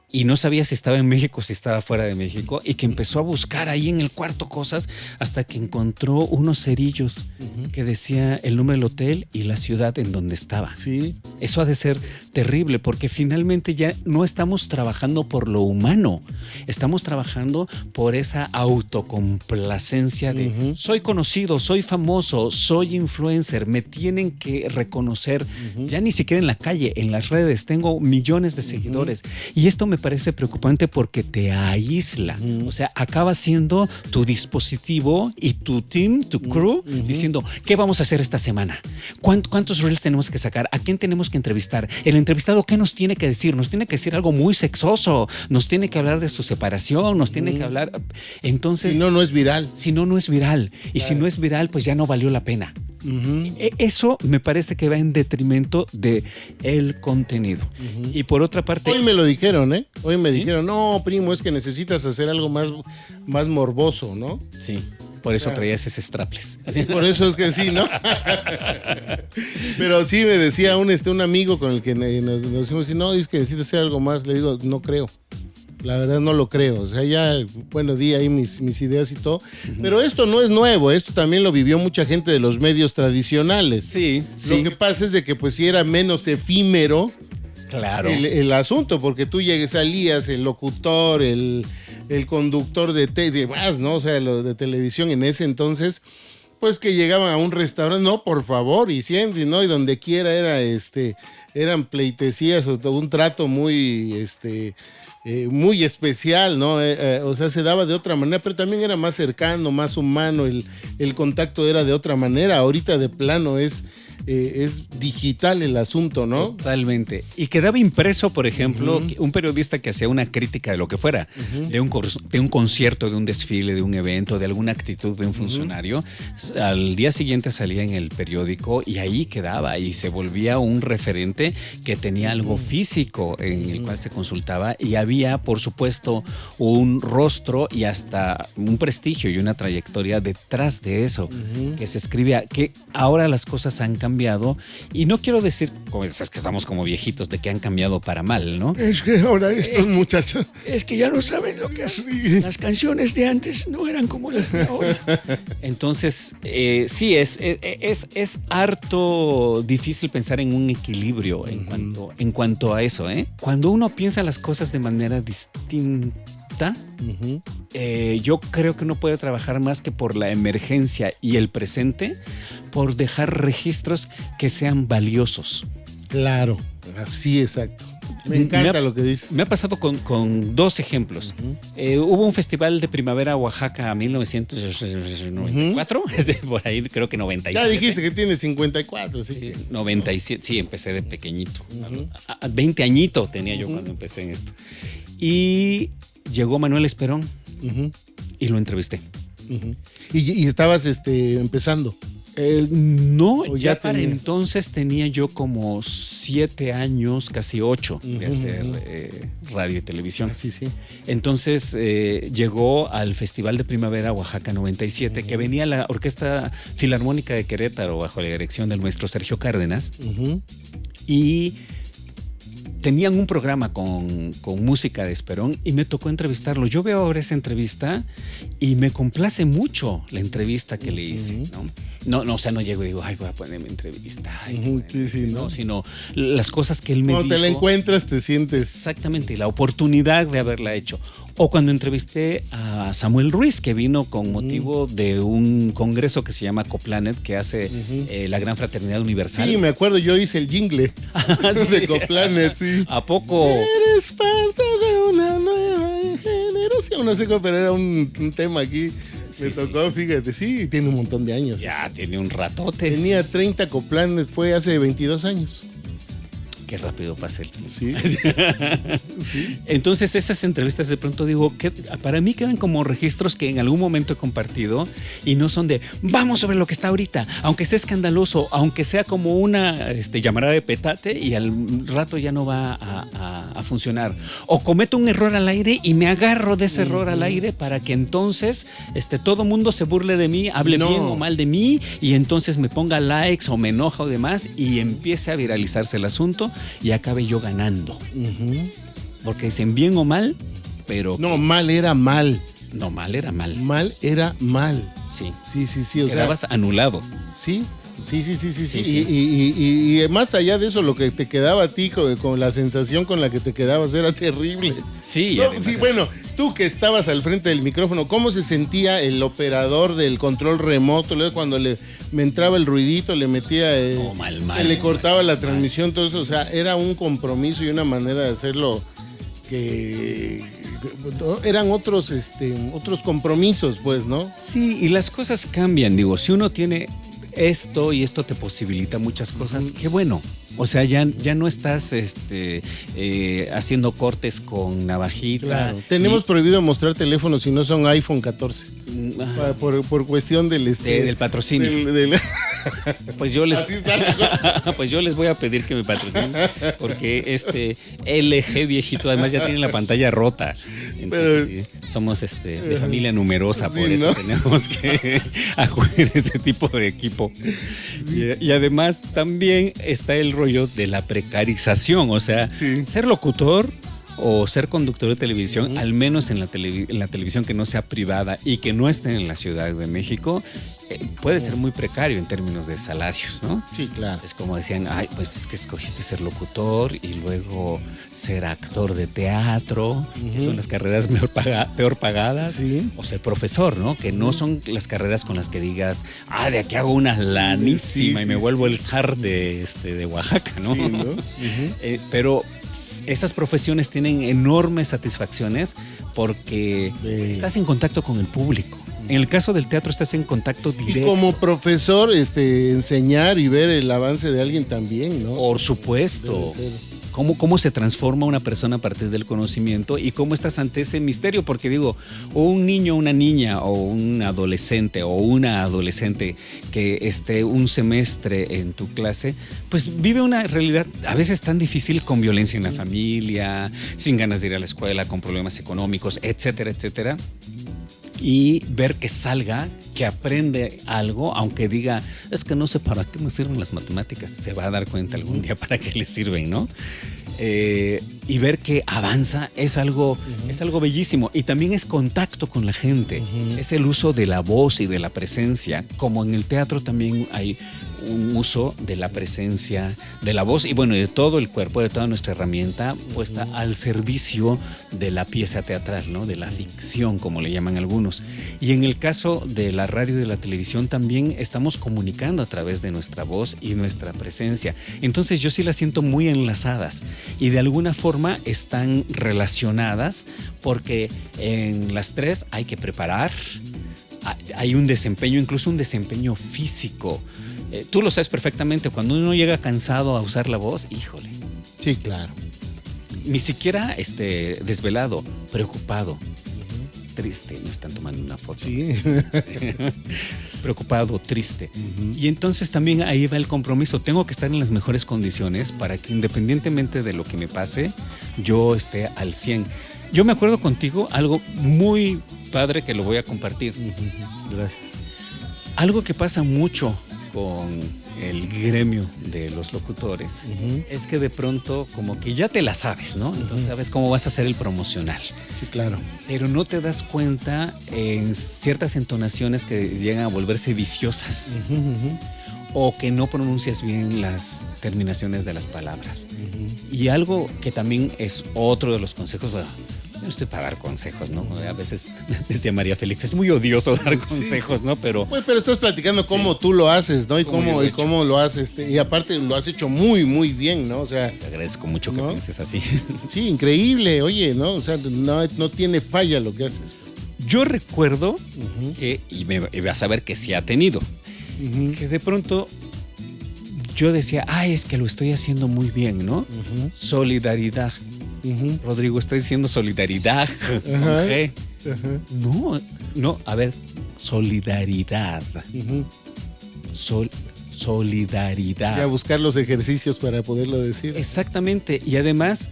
Y no sabía si estaba en México o si estaba fuera de México, y que empezó a buscar ahí en el cuarto cosas hasta que encontró unos cerillos que decía el nombre del hotel y la ciudad en donde estaba. Sí. Eso ha de ser terrible porque finalmente ya no estamos trabajando por lo humano, estamos trabajando por esa autocomplacencia de soy conocido, soy famoso, soy influencer, me tienen que reconocer, ya ni siquiera en la calle, en las redes, tengo millones de seguidores, y esto me parece preocupante porque te aísla. O sea, acaba siendo tu dispositivo y tu team, tu crew, diciendo, ¿qué vamos a hacer esta semana? ¿Cuántos reels tenemos que sacar? ¿A quién tenemos que entrevistar? El entrevistado, ¿qué nos tiene que decir? Nos tiene que decir algo muy sexoso, nos tiene que hablar de su separación, nos tiene que hablar... Entonces... Si no, no es viral. Si no, no es viral. Y si no es viral, pues ya no valió la pena. Eso me parece que va en detrimento de el contenido. Y por otra parte... Hoy me lo dijeron, Hoy me dijeron, no, primo, es que necesitas hacer algo más morboso, ¿no? Sí, por eso traías ese strapless. Por eso es que sí, ¿no? Pero sí me decía un amigo con el que nos decimos, no, es que necesitas hacer algo más. Le digo, no creo. La verdad no lo creo. O sea, ya, bueno, di ahí mis ideas y todo. Pero esto no es nuevo. Esto también lo vivió mucha gente de los medios tradicionales. Sí. Lo que pasa es de que pues sí era menos efímero. Claro. El asunto, porque tú salías, el locutor, el conductor de más, ¿no? O sea, lo de televisión en ese entonces, pues que llegaban a un restaurante, no, por favor, y siempre, ¿no? Y donde quiera eran pleitesías o un trato muy, muy especial, ¿no? O sea, se daba de otra manera, pero también era más cercano, más humano, el contacto era de otra manera. Ahorita de plano es digital el asunto, ¿no? Totalmente. Y quedaba impreso, por ejemplo, un periodista que hacía una crítica de lo que fuera, de un concierto, de un desfile, de un evento, de alguna actitud de un funcionario, al día siguiente salía en el periódico y ahí quedaba y se volvía un referente que tenía algo físico en el cual se consultaba, y había, por supuesto, un rostro y hasta un prestigio y una trayectoria detrás de eso, que se escribía, que ahora las cosas han cambiado. Y no quiero decir, es que estamos como viejitos, de que han cambiado para mal, ¿no? Es que ahora estos muchachos... Es que ya no saben lo que hacen. Las canciones de antes no eran como las de ahora. Entonces, sí, es harto difícil pensar en un equilibrio en cuanto a eso, ¿eh? Cuando uno piensa las cosas de manera distinta, yo creo que uno puede trabajar más que por la emergencia y el presente, por dejar registros que sean valiosos. Claro, así, exacto. Me encanta lo que dices. Me ha pasado con dos ejemplos. Hubo un festival de primavera Oaxaca 1994, por ahí creo que 97. Ya dijiste que tienes 54, sí. Sí, 97, sí, empecé de pequeñito. 20 añitos tenía yo cuando empecé en esto. Y llegó Manuel Esperón y lo entrevisté. ¿Y estabas empezando? No, ya para entonces tenía yo como 7 años, casi 8 de hacer radio y televisión. Sí, sí. Entonces llegó al Festival de Primavera Oaxaca 97, que venía la Orquesta Filarmónica de Querétaro bajo la dirección del maestro Sergio Cárdenas. Y tenían un programa con música de Esperón y me tocó entrevistarlo. Yo veo ahora esa entrevista y me complace mucho la entrevista que le hice, ¿no? No, o sea, no llego y digo, ay, voy a poner mi entrevista. Ay, no, sino las cosas que él me dijo. Cuando te la encuentras te sientes... Exactamente, y la oportunidad de haberla hecho. O cuando entrevisté a Samuel Ruiz, que vino con motivo de un congreso que se llama Coplanet, que hace la Gran Fraternidad Universal. Sí, me acuerdo, yo hice el jingle de Coplanet, sí. ¿A poco? Eres parte de una nueva generación. No sé cómo, pero era un tema aquí. Me tocó, fíjate, sí, tiene un montón de años. Ya, tiene un ratote. Tenía 30 Coplanet, fue hace 22 años. Qué rápido pasa el tiempo. Sí. Sí. Entonces esas entrevistas de pronto digo que para mí quedan como registros que en algún momento he compartido y no son de vamos sobre lo que está ahorita, aunque sea escandaloso, aunque sea como una llamarada de petate y al rato ya no va a funcionar. O cometo un error al aire y me agarro de ese error al aire para que entonces todo mundo se burle de mí, hable bien o mal de mí y entonces me ponga likes o me enoja o demás y empiece a viralizarse el asunto y acabe yo ganando. Porque dicen bien o mal, pero... No, mal era mal. No, mal era mal. Mal era mal. Sí. Sí. O quedabas anulado. Sí. Y más allá de eso, lo que te quedaba a ti con la sensación con la que te quedabas era terrible. Sí, no, sí, bueno, tú que estabas al frente del micrófono, ¿cómo se sentía el operador del control remoto? Luego cuando me entraba el ruidito, le metía, se le cortaba la transmisión, todo eso, o sea, era un compromiso y una manera de hacerlo que eran otros compromisos, pues, ¿no? Sí, y las cosas cambian, digo, si uno tiene esto y esto te posibilita muchas cosas, qué bueno. O sea, ya no estás haciendo cortes con navajita. Claro. Tenemos prohibido mostrar teléfonos si no son iPhone 14. Por cuestión del patrocinio. Pues yo les voy a pedir que me patrocinen porque LG viejito además ya tiene la pantalla rota. Entonces, somos de familia numerosa, por eso tenemos que acudir a ese tipo de equipo. Y además también está el rollo de la precarización, o sea, ser locutor o ser conductor de televisión, al menos en la televisión que no sea privada y que no esté en la Ciudad de México, puede ser muy precario en términos de salarios, ¿no? Sí, claro. Es como decían, ay, pues es que escogiste ser locutor y luego ser actor de teatro, que son las carreras peor pagadas, o ser profesor, ¿no? Que no son las carreras con las que digas, de aquí hago una lanísima y me vuelvo el zar de Oaxaca, ¿no? Sí, ¿no? Pero esas profesiones tienen enormes satisfacciones porque estás en contacto con el público. En el caso del teatro estás en contacto directo. Y como profesor, enseñar y ver el avance de alguien también, ¿no? Por supuesto. Cómo se transforma una persona a partir del conocimiento y cómo estás ante ese misterio, porque digo, un niño, una niña o un adolescente o una adolescente que esté un semestre en tu clase, pues vive una realidad a veces tan difícil con violencia en la familia, sin ganas de ir a la escuela, con problemas económicos, etcétera, etcétera. Y ver que salga, que aprende algo, aunque diga, es que no sé para qué me sirven las matemáticas, se va a dar cuenta algún día para qué le sirven, ¿no? Y ver que avanza es algo bellísimo. Y también es contacto con la gente, es el uso de la voz y de la presencia, como en el teatro también hay un uso de la presencia, de la voz y bueno, de todo el cuerpo, de toda nuestra herramienta puesta al servicio de la pieza teatral, ¿no? De la ficción, como le llaman algunos. Y en el caso de la radio y de la televisión también estamos comunicando a través de nuestra voz y nuestra presencia. Entonces yo sí las siento muy enlazadas y de alguna forma están relacionadas porque en las tres hay que preparar, hay un desempeño, incluso un desempeño físico. Tú lo sabes perfectamente, cuando uno llega cansado a usar la voz, híjole. Sí, claro. Ni siquiera desvelado, preocupado, triste, no están tomando una foto. Sí. Preocupado, triste. Y entonces también ahí va el compromiso. Tengo que estar en las mejores condiciones para que independientemente de lo que me pase, yo esté al 100. Yo me acuerdo contigo algo muy padre que lo voy a compartir. Gracias. Algo que pasa mucho con el gremio de los locutores es que de pronto como que ya te la sabes, ¿no? Entonces sabes cómo vas a hacer el promocional. Sí, claro. Pero no te das cuenta en ciertas entonaciones que llegan a volverse viciosas. O que no pronuncias bien las terminaciones de las palabras. Y algo que también es otro de los consejos, bueno, yo no estoy para dar consejos, ¿no? A veces, decía María Félix, es muy odioso dar consejos, ¿no? Pero estás platicando cómo tú lo haces, ¿no? Y cómo lo haces. Y aparte lo has hecho muy, muy bien, ¿no? O sea, te agradezco mucho que pienses así. Sí, increíble, oye, ¿no? O sea, no tiene falla lo que haces. Yo recuerdo que, y vas a ver que sí ha tenido, que de pronto yo decía, es que lo estoy haciendo muy bien, ¿no? Solidaridad. Rodrigo, estoy diciendo solidaridad con G. No, a ver, solidaridad. Solidaridad. Ya buscar los ejercicios para poderlo decir. Exactamente, y además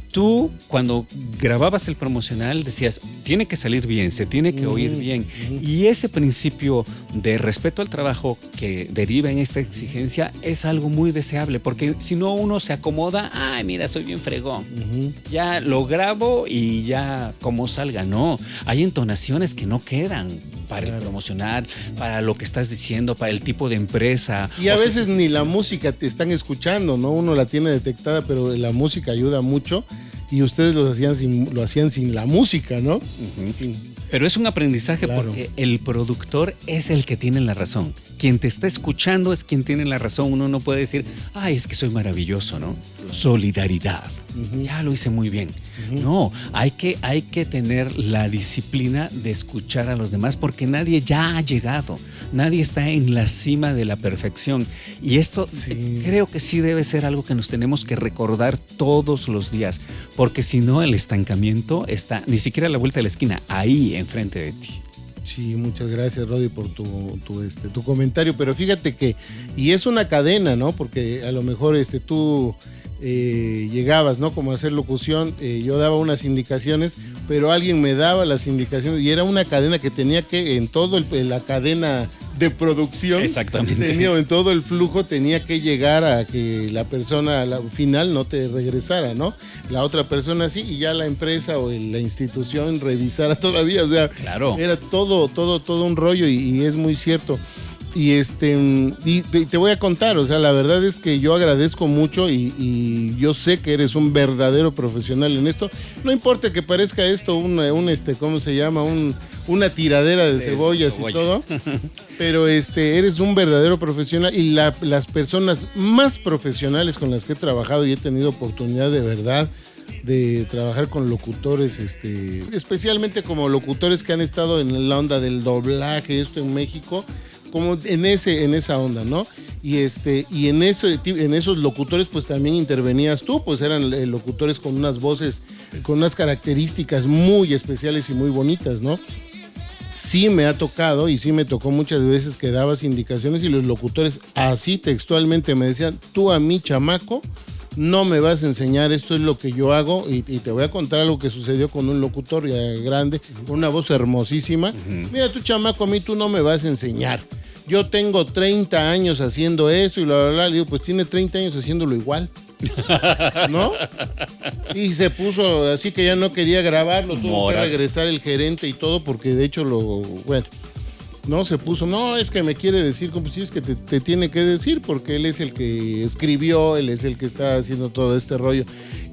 tú cuando grababas el promocional decías, tiene que salir bien, se tiene que oír bien. Y ese principio de respeto al trabajo que deriva en esta exigencia es algo muy deseable, porque si no uno se acomoda, mira, soy bien fregón. Ya lo grabo y ya como salga. No, hay entonaciones que no quedan para el promocional, para lo que estás diciendo, para el tipo de empresa. Y a veces ni la música te están escuchando, ¿no? Uno la tiene detectada, pero la música ayuda mucho. Y ustedes lo hacían sin la música, ¿no? Pero es un aprendizaje porque el productor es el que tiene la razón. Quien te está escuchando es quien tiene la razón. Uno no puede decir, es que soy maravilloso, ¿no? Solidaridad. Ya lo hice muy bien. No, hay que tener la disciplina de escuchar a los demás porque nadie ya ha llegado. Nadie está en la cima de la perfección. Y esto creo que sí debe ser algo que nos tenemos que recordar todos los días. Porque si no, el estancamiento está ni siquiera a la vuelta de la esquina, ahí enfrente de ti. Sí, muchas gracias, Rodi, por tu comentario. Pero fíjate que, y es una cadena, ¿no? Porque a lo mejor tú llegabas, ¿no? Como a hacer locución, yo daba unas indicaciones, pero alguien me daba las indicaciones y era una cadena que tenía que, en todo la cadena de producción, exactamente, en todo el flujo tenía que llegar a que la persona al final no te regresara, ¿no? La otra persona sí, y ya la empresa o la institución revisara todavía, o sea, era todo un rollo y es muy cierto. Y te voy a contar, o sea, la verdad es que yo agradezco mucho y yo sé que eres un verdadero profesional en esto. No importa que parezca esto ¿cómo se llama? Una tiradera de cebollas y todo, pero eres un verdadero profesional y las personas más profesionales con las que he trabajado y he tenido oportunidad de verdad de trabajar con locutores, especialmente como locutores que han estado en la onda del doblaje, en México, como en esa onda, ¿no? Y en esos locutores pues también intervenías tú, pues eran locutores con unas voces, con unas características muy especiales y muy bonitas, ¿no? Sí me ha tocado y sí me tocó muchas veces que dabas indicaciones y los locutores así textualmente me decían, tú a mí, chamaco, no me vas a enseñar, esto es lo que yo hago y te voy a contar algo que sucedió con un locutor ya grande, con una voz hermosísima. Mira, tú, chamaco, a mí tú no me vas a enseñar. Yo tengo 30 años haciendo esto y le digo, pues tiene 30 años haciéndolo igual, ¿no? Y se puso así que ya no quería grabarlo, tuvo que regresar el gerente y todo porque de hecho no, se puso, no, es que me quiere decir, como si es que te tiene que decir, porque él es el que escribió, él es el que está haciendo todo este rollo.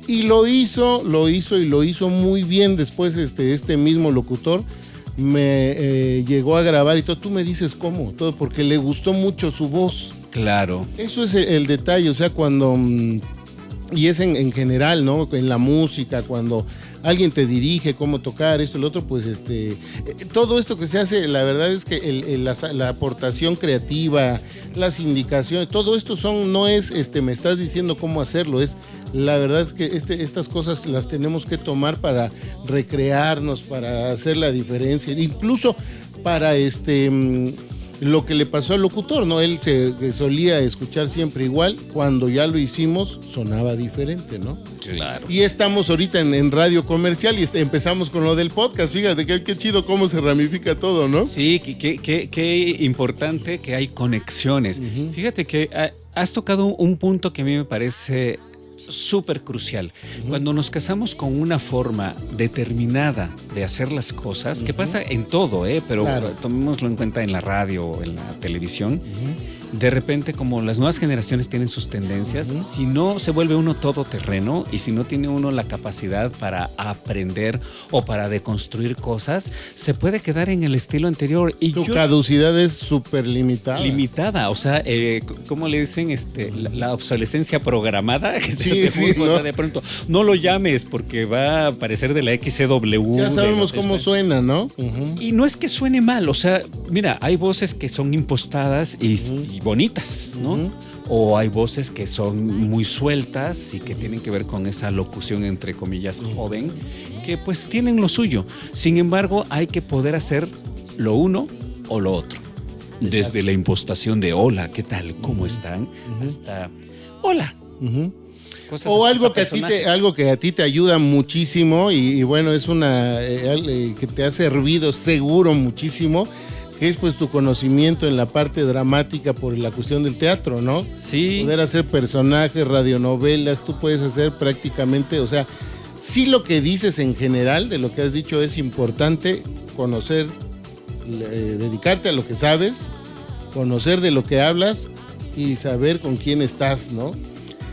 Y lo hizo muy bien. Después este mismo locutor me llegó a grabar y todo. Tú me dices cómo, todo porque le gustó mucho su voz. Claro. Eso es el detalle, o sea, cuando... Y es en general, ¿no? En la música, cuando alguien te dirige cómo tocar esto y lo otro, pues todo esto que se hace, la verdad es que la aportación creativa, las indicaciones, todo esto no es me estás diciendo cómo hacerlo, es la verdad es que estas cosas las tenemos que tomar para recrearnos, para hacer la diferencia, incluso para lo que le pasó al locutor, ¿no? Él que solía escuchar siempre igual, cuando ya lo hicimos sonaba diferente, ¿no? Claro. Y estamos ahorita en radio comercial y empezamos con lo del podcast, fíjate qué chido cómo se ramifica todo, ¿no? Sí, qué importante que hay conexiones. Uh-huh. Fíjate que has tocado un punto que a mí me parece súper crucial. Uh-huh. Cuando nos casamos con una forma determinada de hacer las cosas, uh-huh. que pasa en todo, pero claro. Tomémoslo en cuenta en la radio o en la televisión, uh-huh. De repente, como las nuevas generaciones tienen sus tendencias, uh-huh. si no se vuelve uno todoterreno y si no tiene uno la capacidad para aprender o para deconstruir cosas, se puede quedar en el estilo anterior. Y tu caducidad es súper limitada. Limitada, o sea, ¿cómo le dicen? La obsolescencia programada. Sí, ¿no? O sea, de pronto, no lo llames porque va a parecer de la XCW. Ya sabemos cómo suena, ¿no? Uh-huh. Y no es que suene mal, o sea, mira, hay voces que son impostadas y bonitas, ¿no? Uh-huh. O hay voces que son muy sueltas y que tienen que ver con esa locución, entre comillas, joven, que pues tienen lo suyo. Sin embargo, hay que poder hacer lo uno o lo otro. Desde la impostación de hola, ¿qué tal? ¿Cómo están? Uh-huh. Hasta hola. Uh-huh. O algo que a ti te ayuda muchísimo y bueno, es que te ha servido seguro muchísimo, que es pues tu conocimiento en la parte dramática por la cuestión del teatro, ¿no? Sí. Poder hacer personajes, radionovelas, tú puedes hacer prácticamente, o sea, sí lo que dices en general de lo que has dicho es importante conocer, dedicarte a lo que sabes, conocer de lo que hablas y saber con quién estás, ¿no?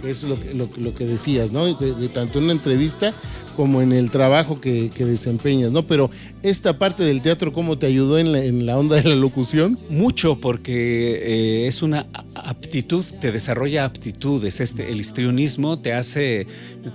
Eso es lo que decías, ¿no? Tanto en una entrevista como en el trabajo que desempeñas, ¿no? Pero esta parte del teatro, ¿cómo te ayudó en la onda de la locución? Mucho, porque es una aptitud, te desarrolla aptitudes. El histrionismo te hace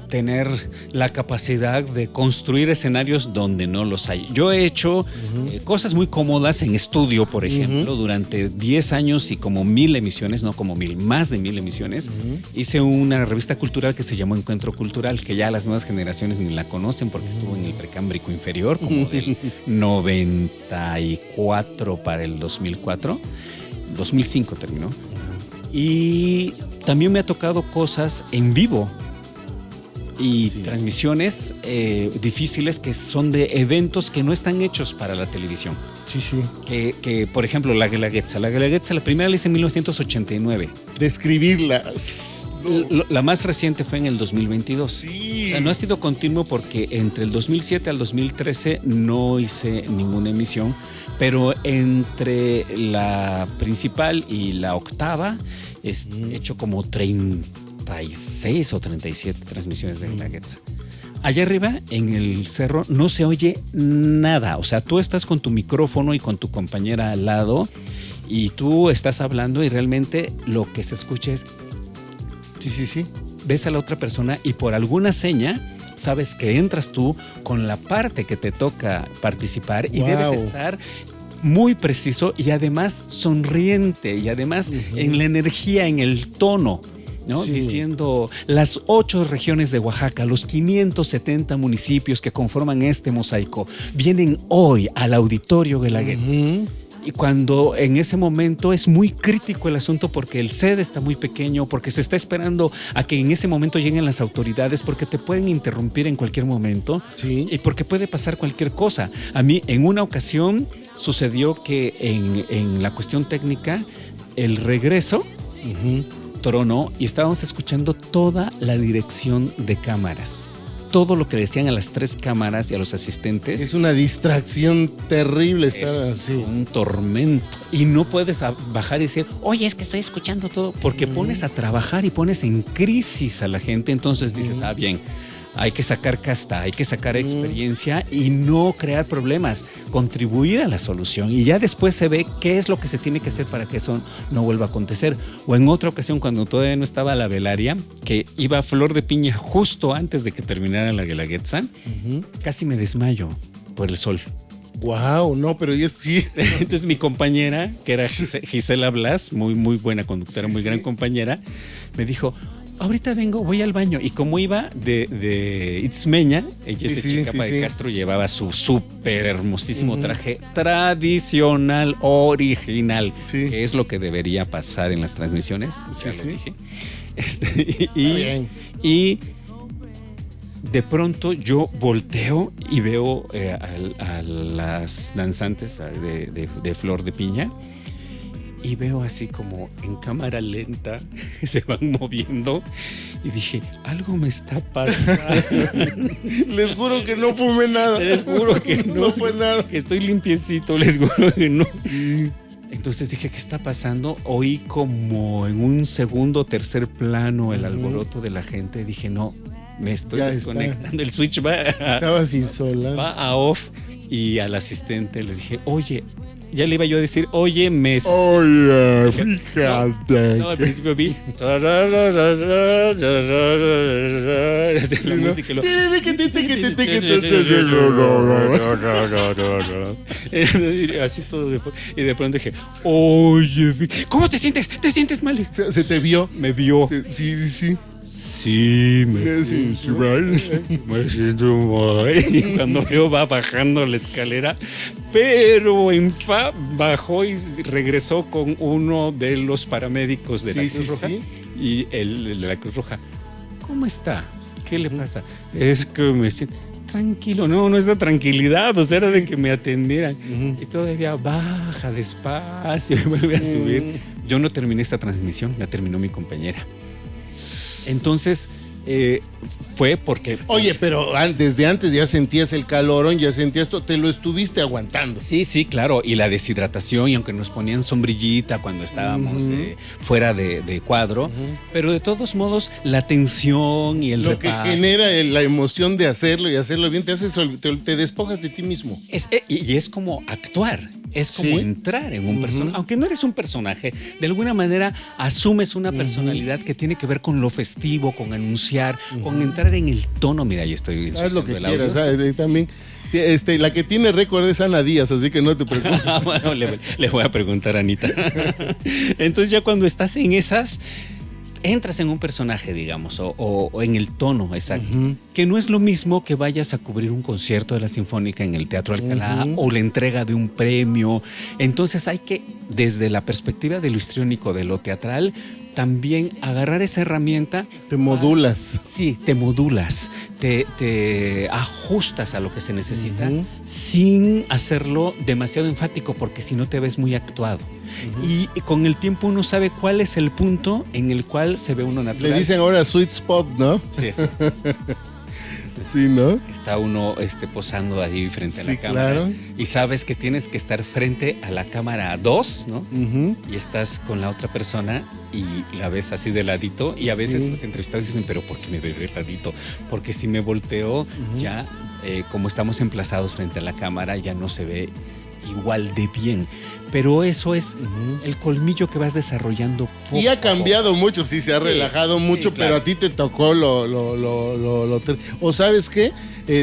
tener la capacidad de construir escenarios donde no los hay. Yo he hecho uh-huh. Cosas muy cómodas en estudio, por ejemplo, uh-huh. durante 10 años y como 1000 emisiones, no como 1000, más de 1000 emisiones. Uh-huh. Hice una revista cultural que se llamó Encuentro Cultural, que ya las nuevas generaciones ni la conocen porque estuvo en el precámbrico inferior, como del 94 para el 2004. 2005 terminó. Y también me ha tocado cosas en vivo y sí. Transmisiones difíciles que son de eventos que no están hechos para la televisión. Sí, sí. Que por ejemplo, la Guelaguetza. La Guelaguetza, la primera la hice en 1989. Describirla. La más reciente fue en el 2022. Sí. O sea, no ha sido continuo porque entre el 2007 al 2013 no hice ninguna emisión, pero entre la principal y la octava he hecho como 36 o 37 transmisiones de la Guelaguetza. Allá arriba, en el cerro, no se oye nada. O sea, tú estás con tu micrófono y con tu compañera al lado y tú estás hablando y realmente lo que se escucha es... Sí. Ves a la otra persona y por alguna seña sabes que entras tú con la parte que te toca participar y debes estar muy preciso y además sonriente y además uh-huh. en la energía, en el tono, ¿no? Sí. Diciendo las 8 regiones de Oaxaca, los 570 municipios que conforman este mosaico vienen hoy al auditorio Guelaguetza. Uh-huh. Y cuando en ese momento es muy crítico el asunto porque el set está muy pequeño, porque se está esperando a que en ese momento lleguen las autoridades, porque te pueden interrumpir en cualquier momento sí. y porque puede pasar cualquier cosa. A mí en una ocasión sucedió que en la cuestión técnica el regreso uh-huh. tronó y estábamos escuchando toda la dirección de cámaras. Todo lo que decían a las 3 cámaras y a los asistentes. Es una distracción terrible estar así. Un tormento. Y no puedes bajar y decir, oye, es que estoy escuchando todo. Porque pones a trabajar y pones en crisis a la gente. Entonces dices, bien, hay que sacar casta, hay que sacar experiencia y no crear problemas, contribuir a la solución. Y ya después se ve qué es lo que se tiene que hacer para que eso no vuelva a acontecer. O en otra ocasión, cuando todavía no estaba la velaria, que iba a flor de piña justo antes de que terminara la Guelaguetza, casi me desmayo por el sol. Wow, no, pero yo sí. Entonces mi compañera, que era Gisela Blas, muy buena conductora, muy gran compañera, me dijo, ahorita vengo, voy al baño. Y como iba de Itzmeña, ella es de Chicapa de Castro, llevaba su súper hermosísimo traje tradicional, original, que es lo que debería pasar en las transmisiones, ya lo dije. Y de pronto yo volteo y veo a las danzantes de Flor de Piña, y veo así como en cámara lenta se van moviendo, y dije, algo me está pasando. Les juro que no fumé nada. Les juro que no fue nada. Que estoy limpiecito, les juro que no. Sí. Entonces dije, ¿qué está pasando? Oí como en un segundo, tercer plano el alboroto de la gente. Dije, no, me estoy desconectando. El switch estaba sin sola. Va a off. Y al asistente le dije, oye, ya le iba yo a decir, oye, fíjate. No, al principio vi. La música así todo. Y de pronto dije, oye, ¿cómo te sientes? ¿Te sientes mal? ¿Se te vio? Me vio. Sí. Sí, me siento mal. Y cuando veo va bajando la escalera, pero en fa bajó y regresó con uno de los paramédicos de la Cruz Roja. Y el de la Cruz Roja, ¿cómo está? ¿Qué le pasa? Es que me siento tranquilo. No es de tranquilidad, o sea, era de que me atendieran. Y todavía baja despacio y vuelve a subir. Yo no terminé esta transmisión, la terminó mi compañera. Entonces, fue porque... Oye, pero desde antes ya sentías el calorón, ya sentías esto, te lo estuviste aguantando. Sí, claro, y la deshidratación, y aunque nos ponían sombrillita cuando estábamos fuera de cuadro, pero de todos modos, la tensión y el repaso. Lo que genera la emoción de hacerlo y hacerlo bien, te despojas de ti mismo. Y es como actuar. Es como entrar en un personaje. Aunque no eres un personaje, de alguna manera asumes una personalidad que tiene que ver con lo festivo, con anunciar, con entrar en el tono. Mira, yo estoy haz lo que quieras, ¿sabes? También la que tiene récord es Ana Díaz, así que no te preocupes. Bueno, le voy a preguntar a Anita. Entonces ya cuando estás en esas, entras en un personaje, digamos, o en el tono exacto, que no es lo mismo que vayas a cubrir un concierto de la Sinfónica en el Teatro Alcalá o la entrega de un premio. Entonces hay que, desde la perspectiva de lo histriónico, de lo teatral, también agarrar esa herramienta. Te modulas. Sí, te modulas, te ajustas a lo que se necesita sin hacerlo demasiado enfático, porque si no te ves muy actuado. Y con el tiempo uno sabe cuál es el punto en el cual se ve uno natural. Le dicen ahora sweet spot, ¿no? Sí. Sí, ¿no? Está uno posando ahí frente a la cámara. Claro. Y sabes que tienes que estar frente a la cámara 2, ¿no? Y estás con la otra persona y la ves así de ladito. Y a veces los entrevistados dicen, ¿pero por qué me veo de ladito? Porque si me volteo, ya como estamos emplazados frente a la cámara, ya no se ve igual de bien. Pero eso es el colmillo que vas desarrollando poco. Y ha cambiado mucho, sí, se ha relajado mucho, claro. Pero a ti te tocó o ¿sabes qué?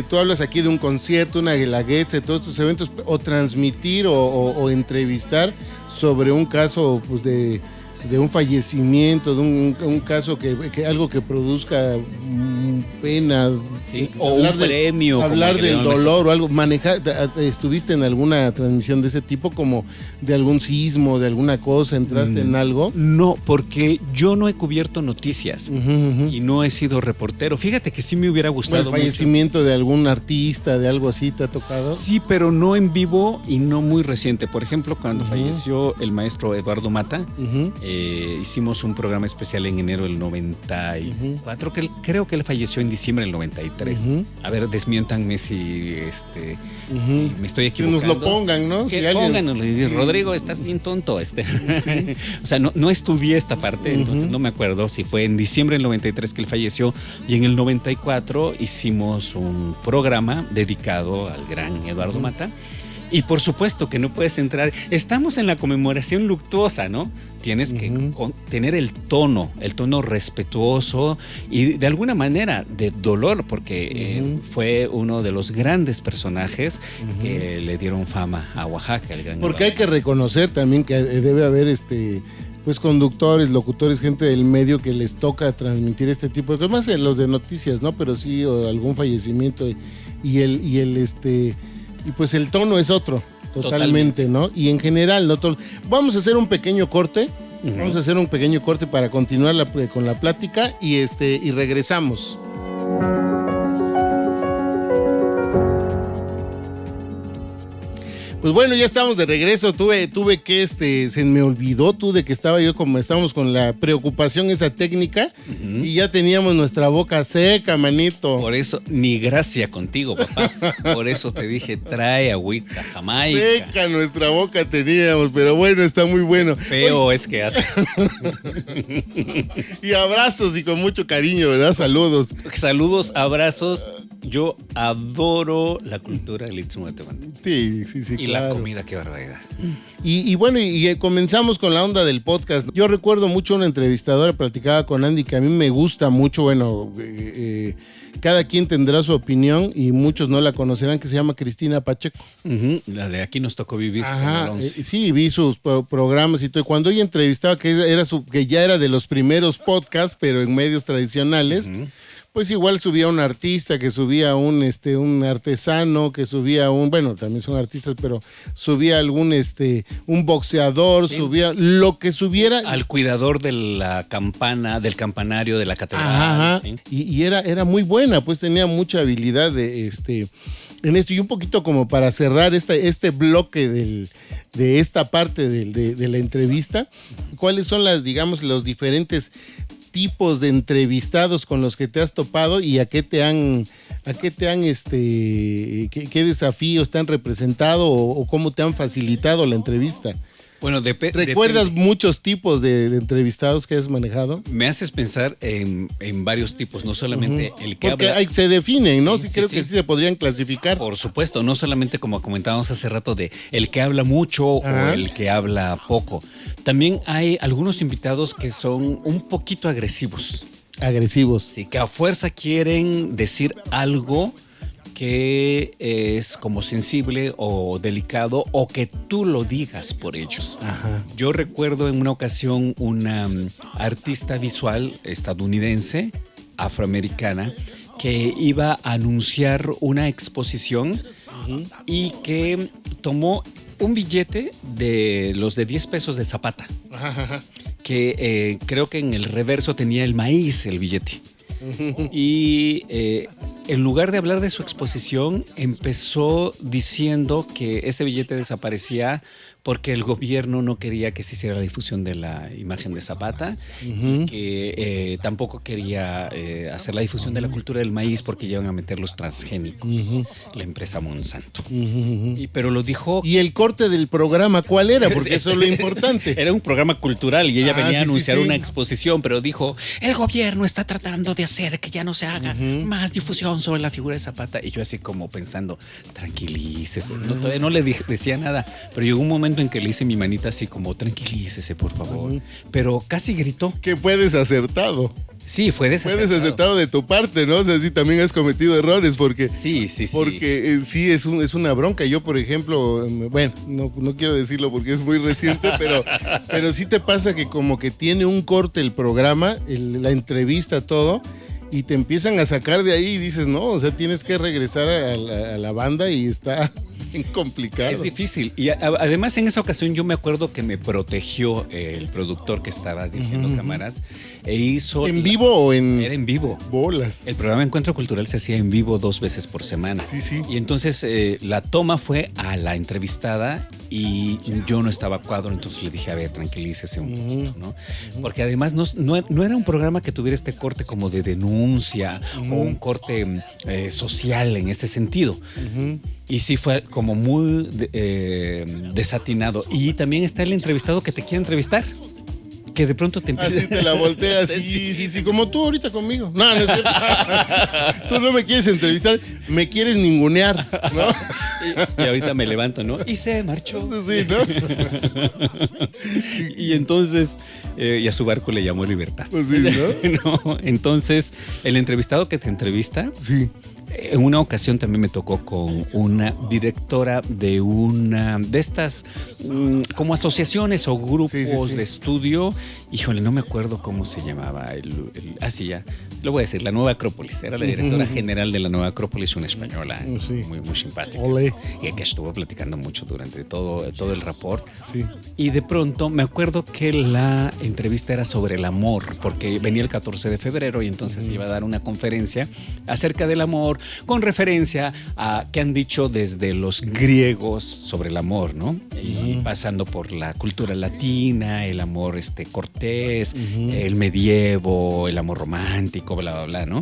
Tú hablas aquí de un concierto, una guelaguetza, de todos estos eventos, o transmitir o entrevistar sobre un caso pues de un fallecimiento, de un caso que algo que produzca pena, o un premio, hablar del dolor o algo. ¿Estuviste en alguna transmisión de ese tipo, como de algún sismo, de alguna cosa, entraste en algo? No, porque yo no he cubierto noticias y no he sido reportero. Fíjate que sí me hubiera gustado mucho. ¿El fallecimiento de algún artista, de algo así, te ha tocado? Sí, pero no en vivo y no muy reciente. Por ejemplo, cuando falleció el maestro Eduardo Mata, hicimos un programa especial en enero del 94, que creo que él falleció en diciembre del 93. A ver, desmiéntanme si me estoy equivocando. Que nos lo pongan, ¿no? Que pónganoslo. Rodrigo, estás bien tonto. O sea, no estudié esta parte, entonces no me acuerdo si fue en diciembre del 93 que él falleció, y en el 94 hicimos un programa dedicado al gran Eduardo Mata. Y por supuesto que no puedes entrar. Estamos en la conmemoración luctuosa, ¿no? Tienes que tener el tono respetuoso y de alguna manera de dolor, porque fue uno de los grandes personajes que le dieron fama a Oaxaca. El gran porque hay que reconocer también que debe haber pues conductores, locutores, gente del medio que les toca transmitir este tipo de cosas, más en los de noticias, ¿no? Pero sí, o algún fallecimiento y pues el tono es otro, totalmente, ¿no? Y en general, ¿no? Vamos a hacer un pequeño corte. Vamos a hacer un pequeño corte para continuar con la plática y regresamos. Pues bueno, ya estamos de regreso. Tuve que se me olvidó de que estábamos con la preocupación esa técnica y ya teníamos nuestra boca seca, manito. Por eso, ni gracia contigo, papá. Por eso te dije, trae agüita, Jamaica. Seca nuestra boca teníamos, pero bueno, está muy bueno. Feo es que haces. Y abrazos y con mucho cariño, ¿verdad? Saludos. Saludos, abrazos. Yo adoro la cultura del Istmo de Tehuantepec. Sí, y claro. La comida, qué barbaridad. Y bueno, comenzamos con la onda del podcast. Yo recuerdo mucho una entrevistadora, platicaba con Andy, que a mí me gusta mucho, bueno, cada quien tendrá su opinión y muchos no la conocerán, que se llama Cristina Pacheco. La de Aquí nos tocó vivir. Ajá, sí, vi sus programas y todo. Cuando ella entrevistaba, que ya era de los primeros podcasts, pero en medios tradicionales, pues igual subía un artista, que subía un artesano, que subía bueno, también son artistas, pero subía un boxeador, sí. Subía lo que subiera. Al cuidador de la campana, del campanario de la catedral. Ajá, ¿sí? Y era muy buena, pues tenía mucha habilidad en esto. Y un poquito como para cerrar este bloque de esta parte de la entrevista, ¿cuáles son los diferentes tipos de entrevistados con los que te has topado y qué desafíos te han representado o cómo te han facilitado la entrevista? Bueno, ¿recuerdas muchos tipos de entrevistados que has manejado? Me haces pensar en varios tipos, no solamente el que porque habla. Se definen, ¿no? Sí, creo que sí se podrían clasificar. Por supuesto, no solamente como comentábamos hace rato de el que habla mucho o el que habla poco. También hay algunos invitados que son un poquito agresivos. Agresivos. Sí, que a fuerza quieren decir algo que es como sensible o delicado o que tú lo digas por ellos. Ajá. Yo recuerdo en una ocasión una artista visual estadounidense, afroamericana, que iba a anunciar una exposición y que tomó un billete de los de 10 pesos de Zapata, que creo que en el reverso tenía el maíz, el billete. Y en lugar de hablar de su exposición, empezó diciendo que ese billete desaparecía porque el gobierno no quería que se hiciera la difusión de la imagen de Zapata, y que tampoco quería hacer la difusión de la cultura del maíz porque iban a meter los transgénicos, la empresa Monsanto. Pero lo dijo... ¿Y el corte del programa cuál era? Porque eso es lo importante. Era un programa cultural y ella venía a anunciar una exposición, pero dijo, el gobierno está tratando de hacer que ya no se haga más difusión sobre la figura de Zapata. Y yo así como pensando, tranquilícese. Todavía no le decía nada, pero llegó un momento en que le hice mi manita así como, tranquilícese, por favor. Pero casi gritó. Que fue desacertado. Sí, fue desacertado. Fue desacertado de tu parte, ¿no? O sea, sí, también has cometido errores porque... Sí. Porque sí, es una bronca. Yo, por ejemplo, bueno, no quiero decirlo porque es muy reciente, pero sí te pasa que como que tiene un corte el programa, la entrevista, todo, y te empiezan a sacar de ahí y dices, no, o sea, tienes que regresar a la banda y está... complicado. Es difícil. Y además en esa ocasión yo me acuerdo que me protegió el productor que estaba dirigiendo cámaras e hizo... ¿En vivo o en...? Era en vivo. Bolas. El programa Encuentro Cultural se hacía en vivo 2 veces por semana. Sí. Y entonces la toma fue a la entrevistada y yo no estaba a cuadro, entonces le dije, a ver, tranquilícese un poquito, ¿no? Porque además no era un programa que tuviera este corte como de denuncia o un corte social en este sentido. Y sí fue como muy desatinado. Y también está el entrevistado que te quiere entrevistar, que de pronto te empieza... Así te la volteas, sí, como tú ahorita conmigo. No es cierto. Tú no me quieres entrevistar, me quieres ningunear, ¿no? Y ahorita me levanto, ¿no? Y se marchó. Sí, ¿no? Y entonces, y a su barco le llamó Libertad. Pues sí, ¿no? No, entonces, el entrevistado que te entrevista... Sí. En una ocasión también me tocó con una directora de una de estas como asociaciones o grupos de estudio. Híjole, no me acuerdo cómo se llamaba. Sí, ya. Lo voy a decir, la Nueva Acrópolis. Era la directora general de la Nueva Acrópolis, una española muy, muy simpática. Olé. Y que estuvo platicando mucho durante todo el rapport. Sí. Y de pronto me acuerdo que la entrevista era sobre el amor, porque venía el 14 de febrero y entonces iba a dar una conferencia acerca del amor, con referencia a qué han dicho desde los griegos sobre el amor, ¿no? Y pasando por la cultura latina, el amor cortés, el medievo, el amor romántico, bla, bla, bla, ¿no?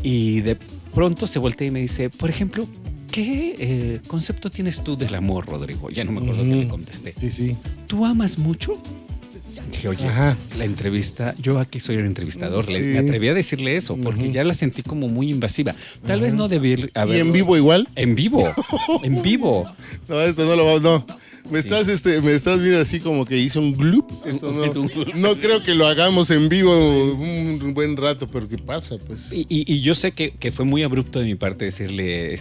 Y de pronto se voltea y me dice, por ejemplo, ¿qué concepto tienes tú del amor, Rodrigo? Ya no me acuerdo qué le contesté. Sí. ¿Tú amas mucho? Dije, oye, la entrevista, yo aquí soy el entrevistador, me atreví a decirle eso, porque ya la sentí como muy invasiva. Tal vez no debí haber... ¿Y en vivo igual? En vivo. No, esto no lo vamos, no. Me estás viendo así como que hice un gloop. Esto no creo que lo hagamos en vivo un buen rato, pero ¿qué pasa? Pues. Y yo sé que fue muy abrupto de mi parte decirle,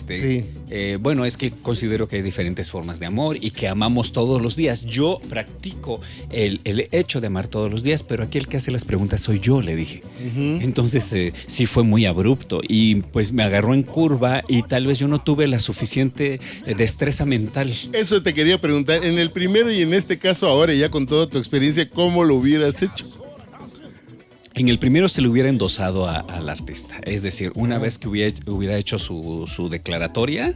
bueno, es que considero que hay diferentes formas de amor y que amamos todos los días. Yo practico el hecho de amar todos los días, pero aquí el que hace las preguntas soy yo, le dije. Entonces sí fue muy abrupto y pues me agarró en curva y tal vez yo no tuve la suficiente destreza mental. Eso te quería preguntar. En el primero y en este caso ahora, ya con toda tu experiencia, ¿cómo lo hubieras hecho? En el primero se le hubiera endosado al artista, es decir, una vez que hubiera hecho su declaratoria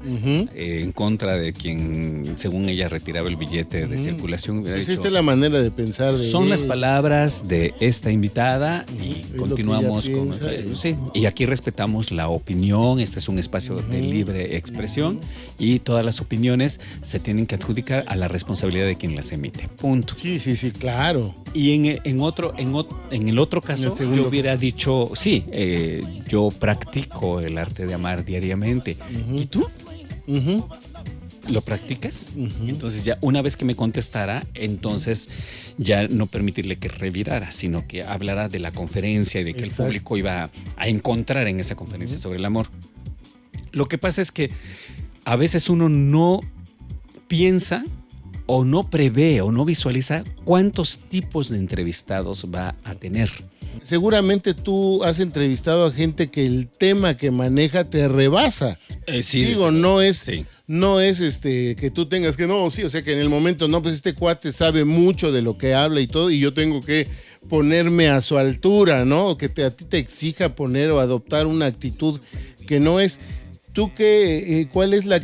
en contra de quien, según ella, retiraba el billete de circulación, hubiera dicho... Esta es la manera de pensar. Son las palabras de esta invitada y continuamos con... Sí, y aquí respetamos la opinión, este es un espacio de libre expresión y todas las opiniones se tienen que adjudicar a la responsabilidad de quien las emite. Punto. Sí, claro. Y en el otro caso, yo hubiera dicho, yo practico el arte de amar diariamente. ¿Y tú? ¿Lo practicas? Entonces ya una vez que me contestara, entonces ya no permitirle que revirara, sino que hablara de la conferencia y de que el público iba a encontrar en esa conferencia sobre el amor. Lo que pasa es que a veces uno no piensa o no prevé o no visualiza cuántos tipos de entrevistados va a tener. Seguramente tú has entrevistado a gente que el tema que maneja te rebasa. No es que tú tengas que, o sea que en el momento, pues este cuate sabe mucho de lo que habla y todo, y yo tengo que ponerme a su altura, ¿no? O que a ti te exija poner o adoptar una actitud que no es... ¿Tú cuál es la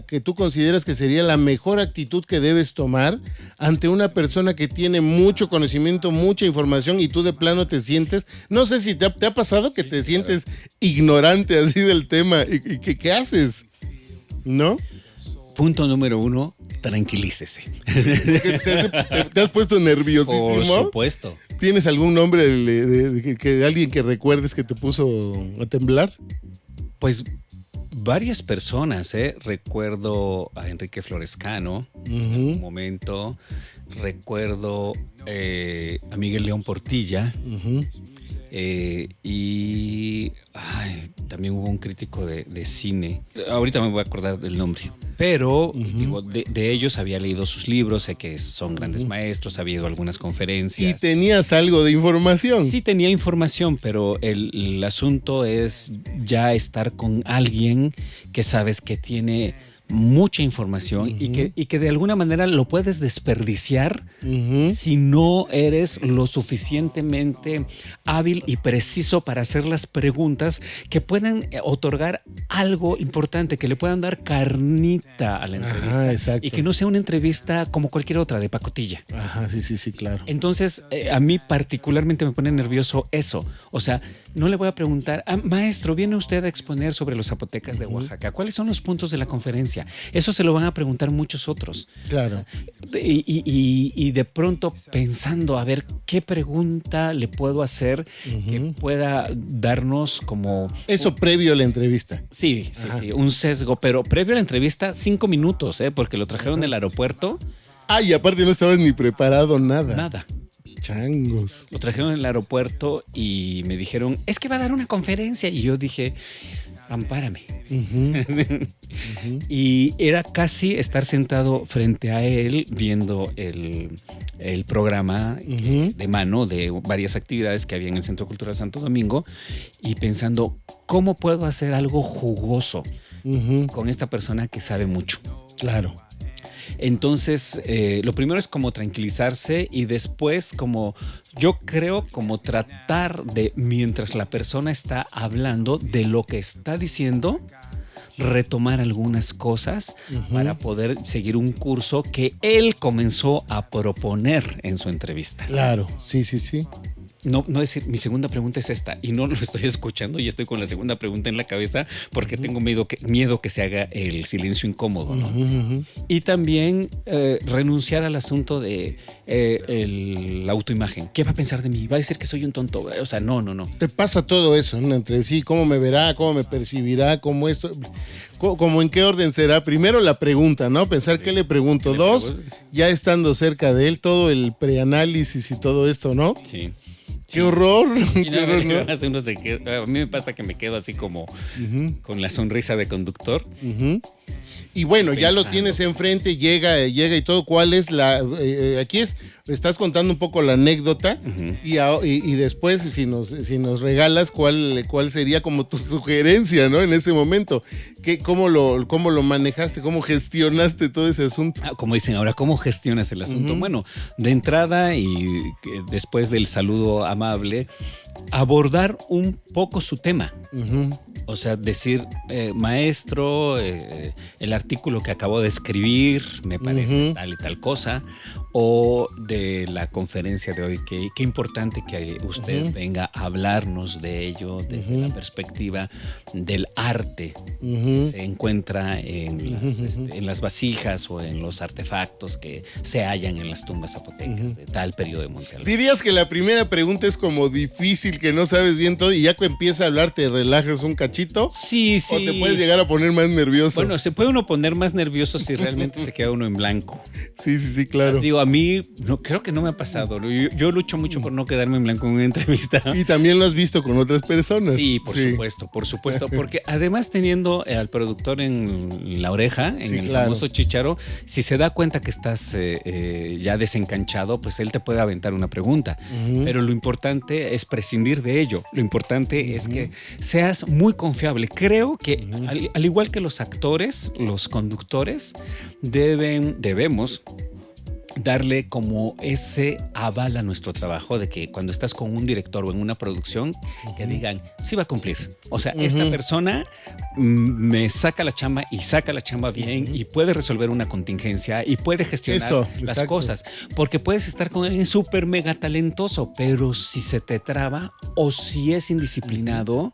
que tú consideras que sería la mejor actitud que debes tomar ante una persona que tiene mucho conocimiento, mucha información y tú de plano te sientes, no sé si te ha pasado que te sientes ignorante así del tema y qué haces, ¿no? Punto número 1, tranquilícese. ¿Te has puesto nerviosísimo? Por supuesto. ¿Tienes algún nombre de alguien que recuerdes que te puso a temblar? Pues... varias personas, recuerdo a Enrique Florescano en algún momento, recuerdo a Miguel León Portilla y también hubo un crítico de cine, ahorita me voy a acordar del nombre, pero digo, de ellos había leído sus libros, sé que son grandes maestros, había ido a algunas conferencias. ¿Y tenías algo de información? Sí tenía información, pero el asunto es ya estar con alguien que sabes que tiene mucha información y que de alguna manera lo puedes desperdiciar si no eres lo suficientemente hábil y preciso para hacer las preguntas que puedan otorgar algo importante, que le puedan dar carnita a la entrevista y que no sea una entrevista como cualquier otra de pacotilla. Sí, claro. Entonces, a mí particularmente me pone nervioso eso. O sea, no le voy a preguntar, maestro, ¿viene usted a exponer sobre los zapotecas de Oaxaca? ¿Cuáles son los puntos de la conferencia? Eso se lo van a preguntar muchos otros. Claro. Y de pronto pensando a ver qué pregunta le puedo hacer que pueda darnos como... Eso previo a la entrevista. Sí, un sesgo, pero previo a la entrevista 5 minutos, porque lo trajeron del aeropuerto. Y aparte no estabas ni preparado nada. Nada. Changos. Lo trajeron en el aeropuerto y me dijeron, es que va a dar una conferencia. Y yo dije... ampárame. Ujú. Y era casi estar sentado frente a él viendo el programa de mano de varias actividades que había en el Centro Cultural Santo Domingo y pensando, ¿cómo puedo hacer algo jugoso con esta persona que sabe mucho? Claro. Entonces, lo primero es como tranquilizarse y después yo creo como tratar de, mientras la persona está hablando de lo que está diciendo, retomar algunas cosas para poder seguir un curso que él comenzó a proponer en su entrevista. Claro, sí. No decir, mi segunda pregunta es esta y no lo estoy escuchando y estoy con la segunda pregunta en la cabeza porque tengo miedo que se haga el silencio incómodo, ¿no? Y también renunciar al asunto de la autoimagen. ¿Qué va a pensar de mí? ¿Va a decir que soy un tonto? O sea, no. Te pasa todo eso, ¿no? Entre sí, cómo me verá, cómo me percibirá, cómo esto, cómo en qué orden será. Primero la pregunta, ¿no? Pensar qué le pregunto. Dos, ya estando cerca de él, todo el preanálisis y todo esto, ¿no? Sí. ¡Qué horror! ¡Qué horror! ¿No? A mí me pasa que me quedo así como con la sonrisa de conductor. Y bueno, ya lo tienes enfrente, llega y todo. ¿Cuál es la...? Estás contando un poco la anécdota y después, si nos regalas, ¿cuál sería como tu sugerencia, ¿no? En ese momento. ¿Cómo lo manejaste? ¿Cómo gestionaste todo ese asunto? Como dicen ahora, ¿cómo gestionas el asunto? Bueno, de entrada y después del saludo amable, abordar un poco su tema. O sea, decir, maestro, el artículo que acabo de escribir me parece tal y tal cosa, o de la conferencia de hoy, qué importante que usted venga a hablarnos de ello desde la perspectiva del arte que se encuentra en las vasijas o en los artefactos que se hallan en las tumbas zapotecas de tal periodo de Monterrey. ¿Dirías que la primera pregunta es como difícil, que no sabes bien todo y ya que empieza a hablar te relajas un cachito? Sí. ¿O te puedes llegar a poner más nervioso? Bueno, se puede uno poner más nervioso si realmente se queda uno en blanco. Sí, claro. Digo, a mí creo que no me ha pasado. Yo lucho mucho por no quedarme en blanco en una entrevista. Y también lo has visto con otras personas. Sí, por supuesto. Porque además teniendo al productor en la oreja, en el famoso chícharo, si se da cuenta que estás ya desencanchado, pues él te puede aventar una pregunta. Pero lo importante es prescindir de ello. Lo importante es que seas muy confiable. Creo que al igual que los actores, los conductores, debemos darle como ese aval a nuestro trabajo de que cuando estás con un director o en una producción que digan, sí va a cumplir. O sea, esta persona me saca la chamba y saca la chamba bien y puede resolver una contingencia y puede gestionar las cosas. Porque puedes estar con alguien súper mega talentoso, pero si se te traba o si es indisciplinado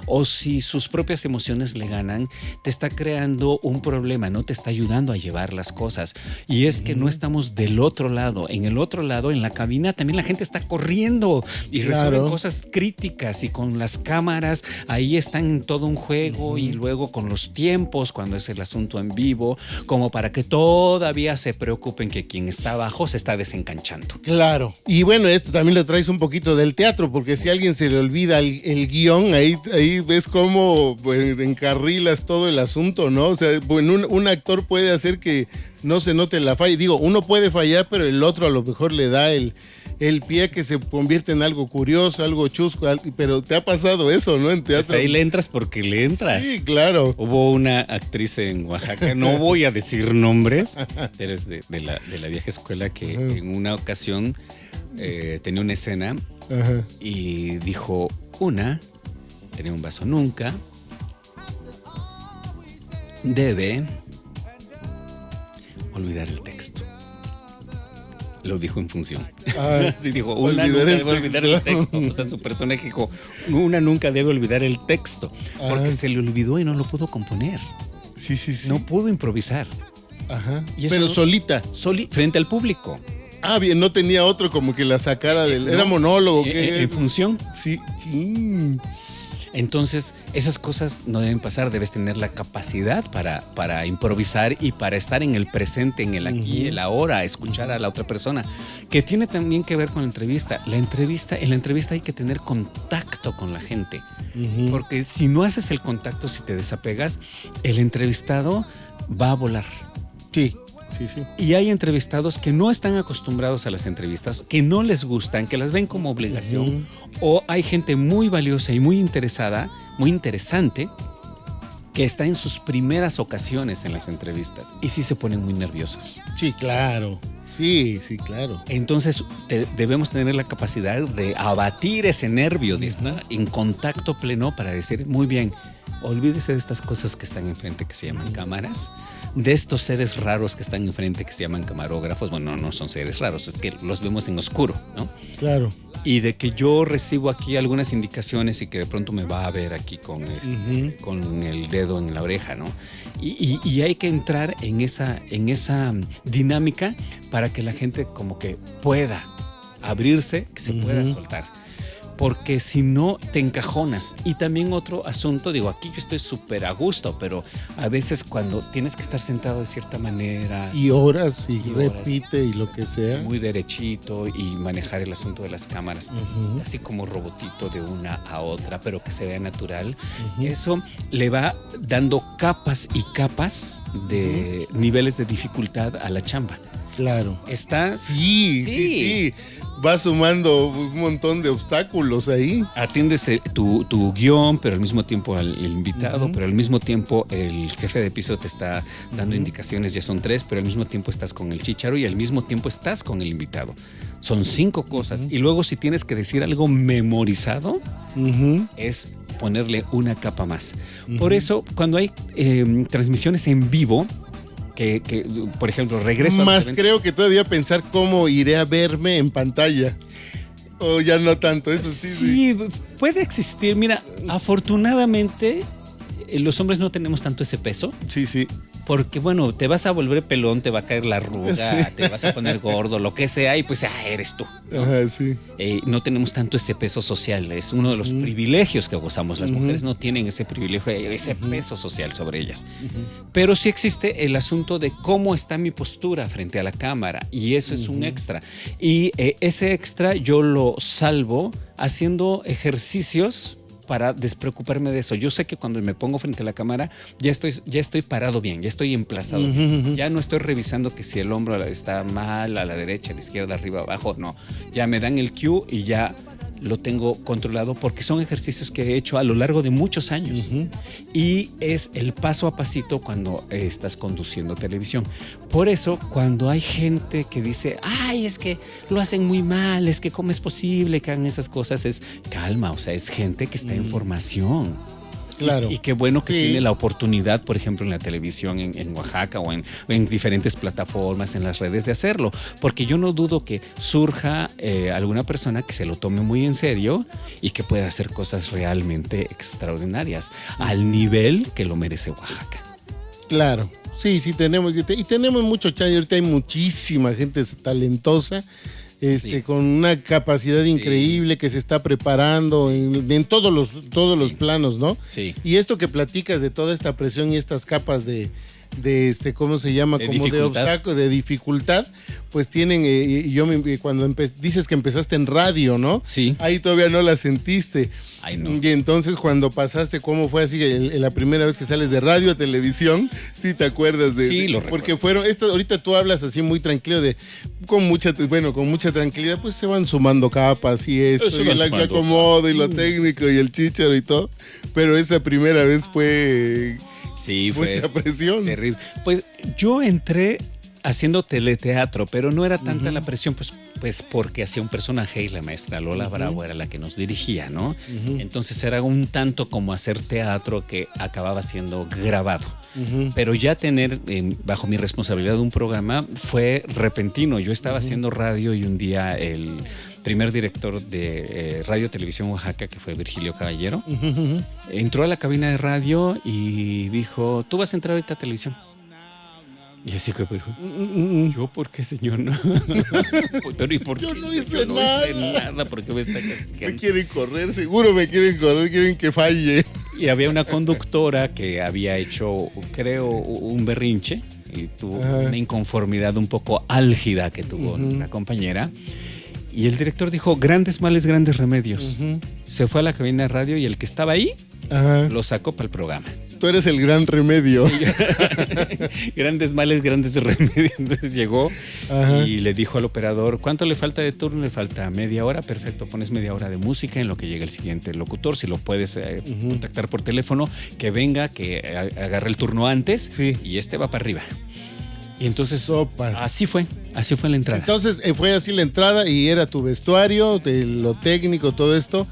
o si sus propias emociones le ganan, te está creando un problema, no te está ayudando a llevar las cosas. Y es que no estamos del otro lado. En el otro lado, en la cabina, también la gente está corriendo y resuelven cosas críticas y con las cámaras, ahí están en todo un juego y luego con los tiempos, cuando es el asunto en vivo, como para que todavía se preocupen que quien está abajo se está desencanchando. Claro. Y bueno, esto también lo traes un poquito del teatro, porque si a alguien se le olvida el guión, ahí ves cómo encarrilas todo el asunto, ¿no? O sea, bueno, un actor puede hacer que no se note la falla. Digo, uno puede fallar, pero el otro a lo mejor le da el pie a que se convierte en algo curioso, algo chusco, pero te ha pasado eso, ¿no? En teatro. Pues ahí le entras porque le entras. Sí, claro. Hubo una actriz en Oaxaca, no voy a decir nombres, pero es de la vieja escuela, que en una ocasión tenía una escena y dijo, tenía un vaso, nunca debe olvidar el texto. Lo dijo en función. Sí, dijo, nunca debe olvidar el texto. O sea, su personaje dijo, nunca debe olvidar el texto. Porque se le olvidó y no lo pudo componer. Sí. No pudo improvisar. Pero solita. Frente al público. Bien, no tenía otro como que la sacara del... ¿Era monólogo? ¿Qué? ¿En función? Sí. Entonces, esas cosas no deben pasar, debes tener la capacidad para improvisar y para estar en el presente, en el aquí, el ahora, escuchar a la otra persona, que tiene también que ver con la entrevista. En la entrevista hay que tener contacto con la gente, porque si no haces el contacto, si te desapegas, el entrevistado va a volar. Sí. Sí. Y hay entrevistados que no están acostumbrados a las entrevistas, que no les gustan, que las ven como obligación, o hay gente muy valiosa y muy interesada, muy interesante, que está en sus primeras ocasiones en las entrevistas y sí se ponen muy nerviosos. Sí, claro. Sí, claro. Entonces debemos tener la capacidad de abatir ese nervio, de estar en contacto pleno para decir, muy bien, olvídese de estas cosas que están enfrente que se llaman cámaras, de estos seres raros que están enfrente que se llaman camarógrafos. Bueno, no son seres raros, es que los vemos en oscuro, ¿no? Claro. Y de que yo recibo aquí algunas indicaciones y que de pronto me va a ver aquí con el dedo en la oreja, ¿no? Y hay que entrar en esa dinámica para que la gente como que pueda abrirse, que se pueda soltar. Porque si no te encajonas. Y también otro asunto, digo, aquí yo estoy súper a gusto, pero a veces cuando tienes que estar sentado de cierta manera. Y horas, y repite, y lo que sea. Muy derechito y manejar el asunto de las cámaras, así como robotito de una a otra, pero que se vea natural. Eso le va dando capas y capas de niveles de dificultad a la chamba. Claro. Está. Sí. Va sumando un montón de obstáculos ahí. Atiendes tu guión, pero al mismo tiempo al invitado, pero al mismo tiempo el jefe de piso te está dando indicaciones, ya son 3, pero al mismo tiempo estás con el chícharo y al mismo tiempo estás con el invitado. Son 5 cosas. Y luego si tienes que decir algo memorizado, es ponerle una capa más. Por eso, cuando hay transmisiones en vivo, que, por ejemplo, regreso más creo que todavía pensar cómo iré a verme en pantalla. O ya no tanto, eso sí. Sí, puede existir. Mira, afortunadamente los hombres no tenemos tanto ese peso. Sí. Porque, bueno, te vas a volver pelón, te va a caer la arruga, te vas a poner gordo, lo que sea, y pues, eres tú, ¿no? Ajá, sí. No tenemos tanto ese peso social, es uno de los privilegios que gozamos. Las mujeres no tienen ese privilegio, ese peso social sobre ellas. Pero sí existe el asunto de cómo está mi postura frente a la cámara, y eso es un extra. Y ese extra yo lo salvo haciendo ejercicios para despreocuparme de eso. Yo sé que cuando me pongo frente a la cámara ya estoy parado bien, ya estoy emplazado bien. Ya no estoy revisando que si el hombro está mal, a la derecha, a la izquierda, arriba, abajo, no. Ya me dan el cue y ya lo tengo controlado porque son ejercicios que he hecho a lo largo de muchos años. Y es el paso a pasito cuando estás conduciendo televisión. Por eso, cuando hay gente que dice, es que lo hacen muy mal, es que cómo es posible que hagan esas cosas, es calma, o sea, es gente que está en formación. Claro. Y qué bueno que tiene la oportunidad, por ejemplo, en la televisión en Oaxaca o en diferentes plataformas, en las redes, de hacerlo. Porque yo no dudo que surja alguna persona que se lo tome muy en serio y que pueda hacer cosas realmente extraordinarias al nivel que lo merece Oaxaca. Claro. Sí, tenemos. Y tenemos mucho chay. Ahorita hay muchísima gente talentosa. Con una capacidad increíble que se está preparando en todos los planos, ¿no? Sí. Y esto que platicas de toda esta presión y estas capas de ¿cómo se llama? De obstáculo, de dificultad, pues tienen, cuando dices que empezaste en radio, ¿no? Sí. Ahí todavía no la sentiste. Ay, no. Y entonces cuando pasaste, ¿cómo fue así la primera vez que sales de radio a televisión? Sí, ¿te acuerdas de? Sí, lo porque recuerdo. ahorita tú hablas así muy tranquilo con mucha tranquilidad, pues se van sumando capas y y el acomodo y lo técnico y el chícharo y todo. Pero esa primera vez fue... Sí, mucha presión. Terrible. Pues yo entré haciendo teleteatro, pero no era tanta la presión, pues porque hacía un personaje y la maestra Lola Bravo era la que nos dirigía, ¿no? Entonces era un tanto como hacer teatro que acababa siendo grabado. Pero ya tener bajo mi responsabilidad un programa fue repentino. Yo estaba haciendo radio y un día el primer director de Radio Televisión Oaxaca, que fue Virgilio Caballero, entró a la cabina de radio y dijo, tú vas a entrar ahorita a televisión. Y así que, pero, ¿yo por qué, señor? No. Pero, ¿y por qué? Yo no hice Yo no nada. hice nada, ¿por qué me está Me castigando? quieren correr, seguro me quieren correr, quieren que falle. Y había una conductora que había hecho, creo, un berrinche y tuvo Ajá. una inconformidad un poco álgida que tuvo la compañera. Y el director dijo, grandes males, grandes remedios. Se fue a la cabina de radio y el que estaba ahí Ajá. lo sacó para el programa. Tú eres el gran remedio. Grandes males, grandes remedios. Entonces llegó Ajá. y le dijo al operador, ¿cuánto le falta de turno? Le falta media hora. Perfecto, pones media hora de música en lo que llega el siguiente locutor. Si lo puedes contactar por teléfono, que venga, que agarre el turno antes Sí. y este va para arriba. Y entonces Sopas. así fue la entrada. Entonces fue así la entrada y era tu vestuario, de lo técnico, todo esto.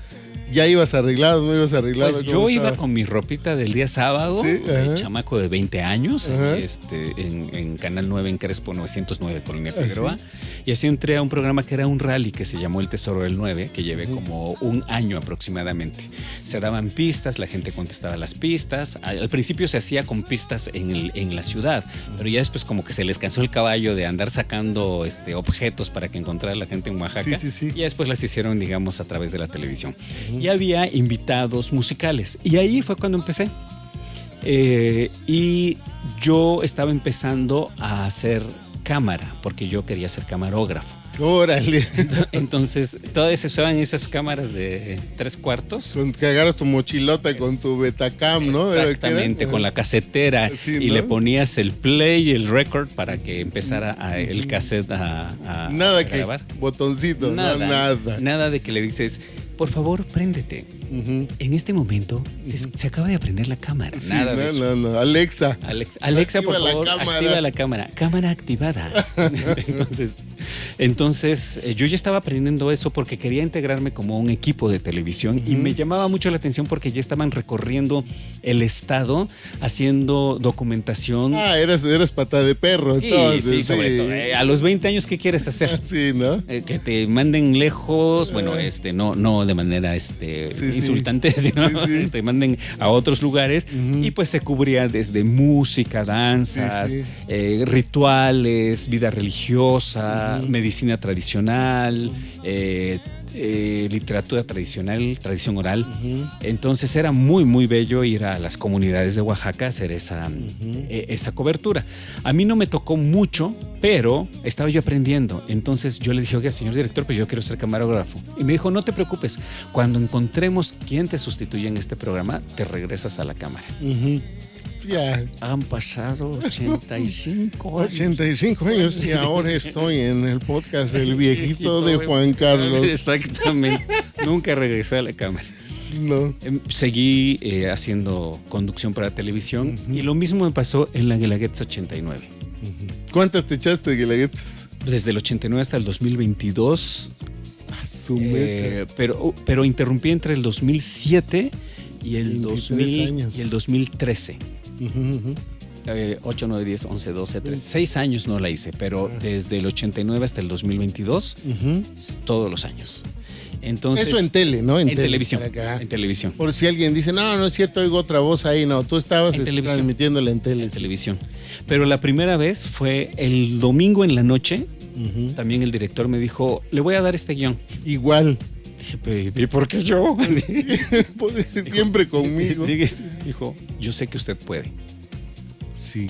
¿Ya ibas arreglado, no ibas arreglado? Pues ¿Cómo yo iba estaba? con mi ropita del día sábado, Sí, ajá. chamaco de 20 años, Ajá. en Canal 9 en Crespo 909, Colonia Figueroa. sí. Y así entré a un programa que era un rally que se llamó El Tesoro del 9, que llevé como un año aproximadamente. Se daban pistas, la gente contestaba las pistas. Al principio se hacía con pistas en la ciudad, pero ya después como que se les cansó el caballo de andar sacando objetos para que encontrara la gente en Oaxaca. Sí. Y ya después las hicieron, digamos, a través de la televisión. Y había invitados musicales. Y ahí fue cuando empecé. Y yo estaba empezando a hacer cámara, porque yo quería ser camarógrafo. Órale. Entonces, todas se usaban esas cámaras de 3/4. Con que agarras tu mochilota con tu Betacam, ¿no? Exactamente, con la casetera. Sí, y ¿no? le ponías el play y el record para que empezara el cassette a Nada grabar. que botoncito, Nada, nada. nada de que le dices, por favor, préndete. Ujú. En este momento se acaba de aprender la cámara. Sí, Nada de eso. no. Alexa. Alexa, por Activa la favor, cámara. activa la cámara. Cámara activada. Entonces, yo ya estaba aprendiendo eso porque quería integrarme como un equipo de televisión y me llamaba mucho la atención porque ya estaban recorriendo el estado haciendo documentación. Ah, eres pata de perro, Sí, entonces. sí, sobre todo. A los 20 años, ¿qué quieres hacer? Sí, ¿no? Que te manden lejos, bueno, no de manera Sí. insultante, sino Sí. te manden a otros lugares. Y pues se cubría desde música, danzas, Sí. rituales, vida religiosa, medicina tradicional, literatura tradicional, tradición oral. Entonces era muy, muy bello ir a las comunidades de Oaxaca a hacer esa cobertura. A mí no me tocó mucho, pero estaba yo aprendiendo. Entonces yo le dije, oiga, señor director, pero yo quiero ser camarógrafo. Y me dijo, no te preocupes, cuando encontremos quién te sustituye en este programa, te regresas a la cámara. Ujú. Ya, Han pasado 85 años. 85 años y ahora estoy en el podcast El Viejito de Juan Carlos. Exactamente. Nunca regresé a la cámara. No. Seguí haciendo conducción para televisión y lo mismo me pasó en la Guelaguetza 89. ¿Cuántas te echaste de guelaguetzas? Desde el 89 hasta el 2022, Su mecha. pero interrumpí entre el 2007 y el 23 años. 2013. Ujú. 8, 9, 10, 11, 12, 13, 6 años no la hice, pero desde el 89 hasta el 2022, Ujú. todos los años. Entonces, Eso en tele, ¿no? en tele, televisión. para acá. En televisión. Por si alguien dice, no es cierto, oigo otra voz ahí. No, tú estabas En televisión. transmitiéndola en tele. En televisión. Pero la primera vez fue el domingo en la noche. Ujú. También el director me dijo, le voy a dar este guión. Igual. Dije, ¿y por qué yo? Siempre conmigo. Dijo, yo sé que usted puede. Sí.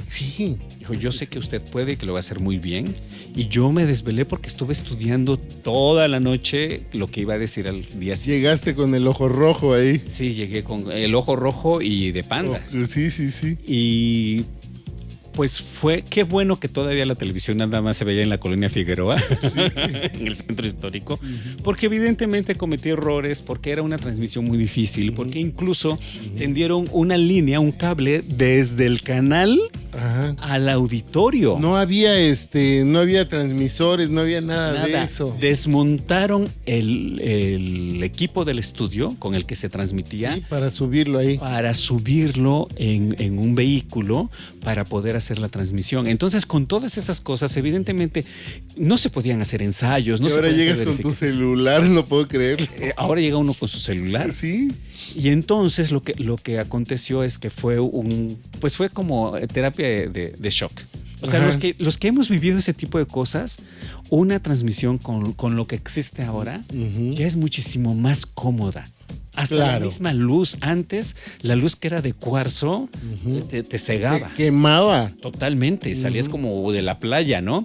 Dijo, yo sé que usted puede y que lo va a hacer muy bien. Y yo me desvelé porque estuve estudiando toda la noche lo que iba a decir al día siguiente. Llegaste con el ojo rojo ahí. Sí, llegué con el ojo rojo y de panda. Sí. Y pues qué bueno que todavía la televisión nada más se veía en la Colonia Figueroa, en el centro histórico, porque evidentemente cometí errores, porque era una transmisión muy difícil, porque incluso tendieron una línea, un cable desde el canal Ajá. al auditorio. No había no había transmisores, no había nada de eso. Desmontaron el equipo del estudio con el que se transmitía. Sí, para subirlo ahí. Para subirlo en un vehículo para poder hacer la transmisión. Entonces, con todas esas cosas, evidentemente, no se podían hacer ensayos. No y se ahora podían llegas hacer con tu celular, no puedo creerlo. ahora llega uno con su celular. Sí. Y entonces lo que aconteció es que fue como terapia de shock. O sea, los que hemos vivido ese tipo de cosas, una transmisión con lo que existe ahora ya es muchísimo más cómoda. Hasta la misma luz. Antes, la luz que era de cuarzo te cegaba. Te quemaba. Totalmente. Salías como de la playa, ¿no?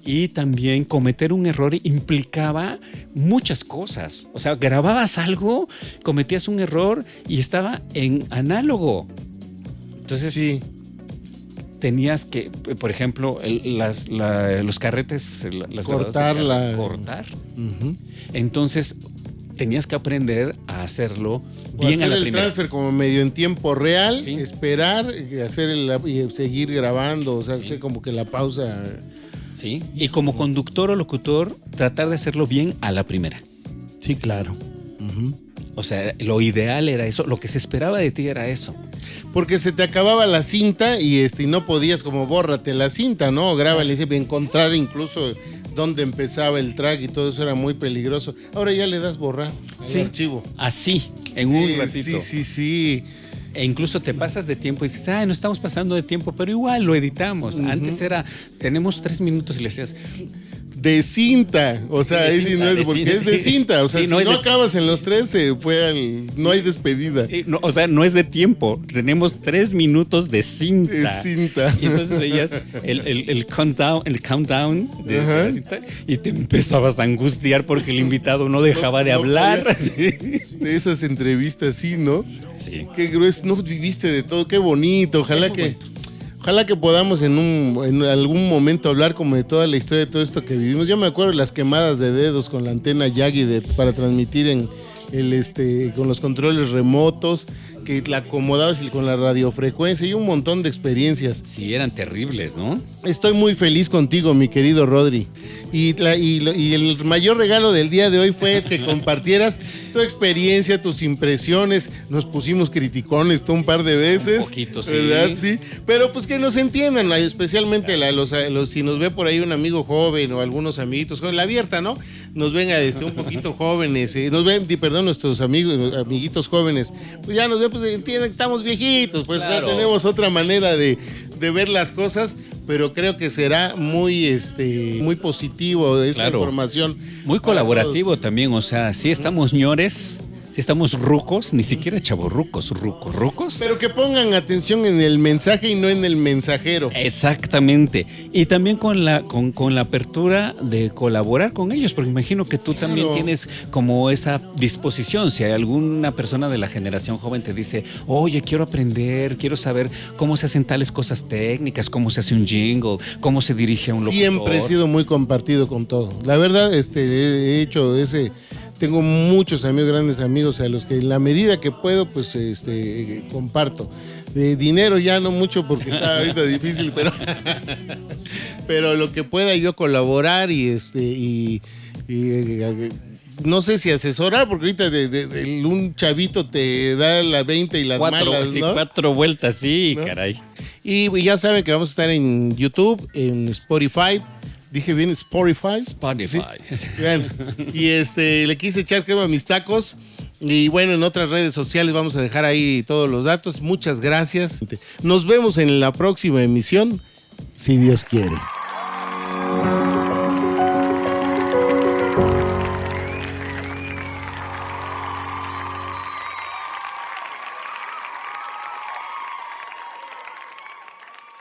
Y también cometer un error implicaba muchas cosas. O sea, grababas algo, cometías un error y estaba en análogo. Entonces, tenías que, por ejemplo, los carretes, las cortar. Entonces, tenías que aprender a hacerlo bien a la primera. Hacer el transfer como medio en tiempo real, esperar, y seguir grabando, o sea, hacer como que la pausa. Sí, y como conductor o locutor, tratar de hacerlo bien a la primera. Sí, claro. O sea, lo ideal era eso, lo que se esperaba de ti era eso. Porque se te acababa la cinta y no podías como bórrate la cinta, ¿no? Grábale, encontrar incluso dónde empezaba el track y todo eso era muy peligroso. Ahora ya le das borrar al archivo. Así, en un ratito. Sí. E incluso te pasas de tiempo y dices, no estamos pasando de tiempo, pero igual lo editamos. Antes tenemos 3 minutos y le decías... De cinta, o sea, es de cinta, o sea, si no acabas en los 3, no hay despedida. O sea, no es de tiempo, tenemos 3 minutos de cinta. De cinta. Y entonces veías el countdown de la cinta y te empezabas a angustiar porque el invitado no dejaba de hablar. De esas entrevistas, sí, ¿no? Sí. Qué grueso, no viviste de todo, qué bonito, ojalá que podamos en algún momento hablar como de toda la historia de todo esto que vivimos. Yo me acuerdo de las quemadas de dedos con la antena Yagi para transmitir con los controles remotos, que la acomodabas con la radiofrecuencia y un montón de experiencias. Sí, eran terribles, ¿no? Estoy muy feliz contigo, mi querido Rodri. Y el mayor regalo del día de hoy fue que compartieras tu experiencia, tus impresiones. Nos pusimos criticones un par de veces. Un poquito, sí. ¿Verdad? Sí. Pero pues que nos entiendan, especialmente si nos ve por ahí un amigo joven o algunos amiguitos jóvenes, la abierta, ¿no? Nos ven un poquito jóvenes, nuestros amiguitos jóvenes. Pues ya nos ven, pues entienden que estamos viejitos, pues claro. Ya tenemos otra manera de ver las cosas. Pero creo que será muy positivo esta información. Muy colaborativo también, o sea, sí estamos ñores, sí estamos rucos, ni siquiera chavorrucos, rucos. Pero que pongan atención en el mensaje y no en el mensajero. Exactamente. Y también con la apertura de colaborar con ellos, porque imagino que tú también tienes como esa disposición. Si hay alguna persona de la generación joven te dice, oye, quiero aprender, quiero saber cómo se hacen tales cosas técnicas, cómo se hace un jingle, cómo se dirige a un locutor. Siempre he sido muy compartido con todo. La verdad, he hecho tengo muchos amigos, grandes amigos, a los que en la medida que puedo, pues comparto. De dinero ya no mucho porque está ahorita difícil, pero lo que pueda yo colaborar y no sé si asesorar, porque ahorita un chavito te da la 20 y las malas, ¿no? 4 vueltas, sí, ¿no? Caray. Y ya saben que vamos a estar en YouTube, en Spotify. Dije bien, Spotify. ¿Sí? Bien. Y le quise echar crema a mis tacos. Y bueno, en otras redes sociales vamos a dejar ahí todos los datos. Muchas gracias. Nos vemos en la próxima emisión, si Dios quiere.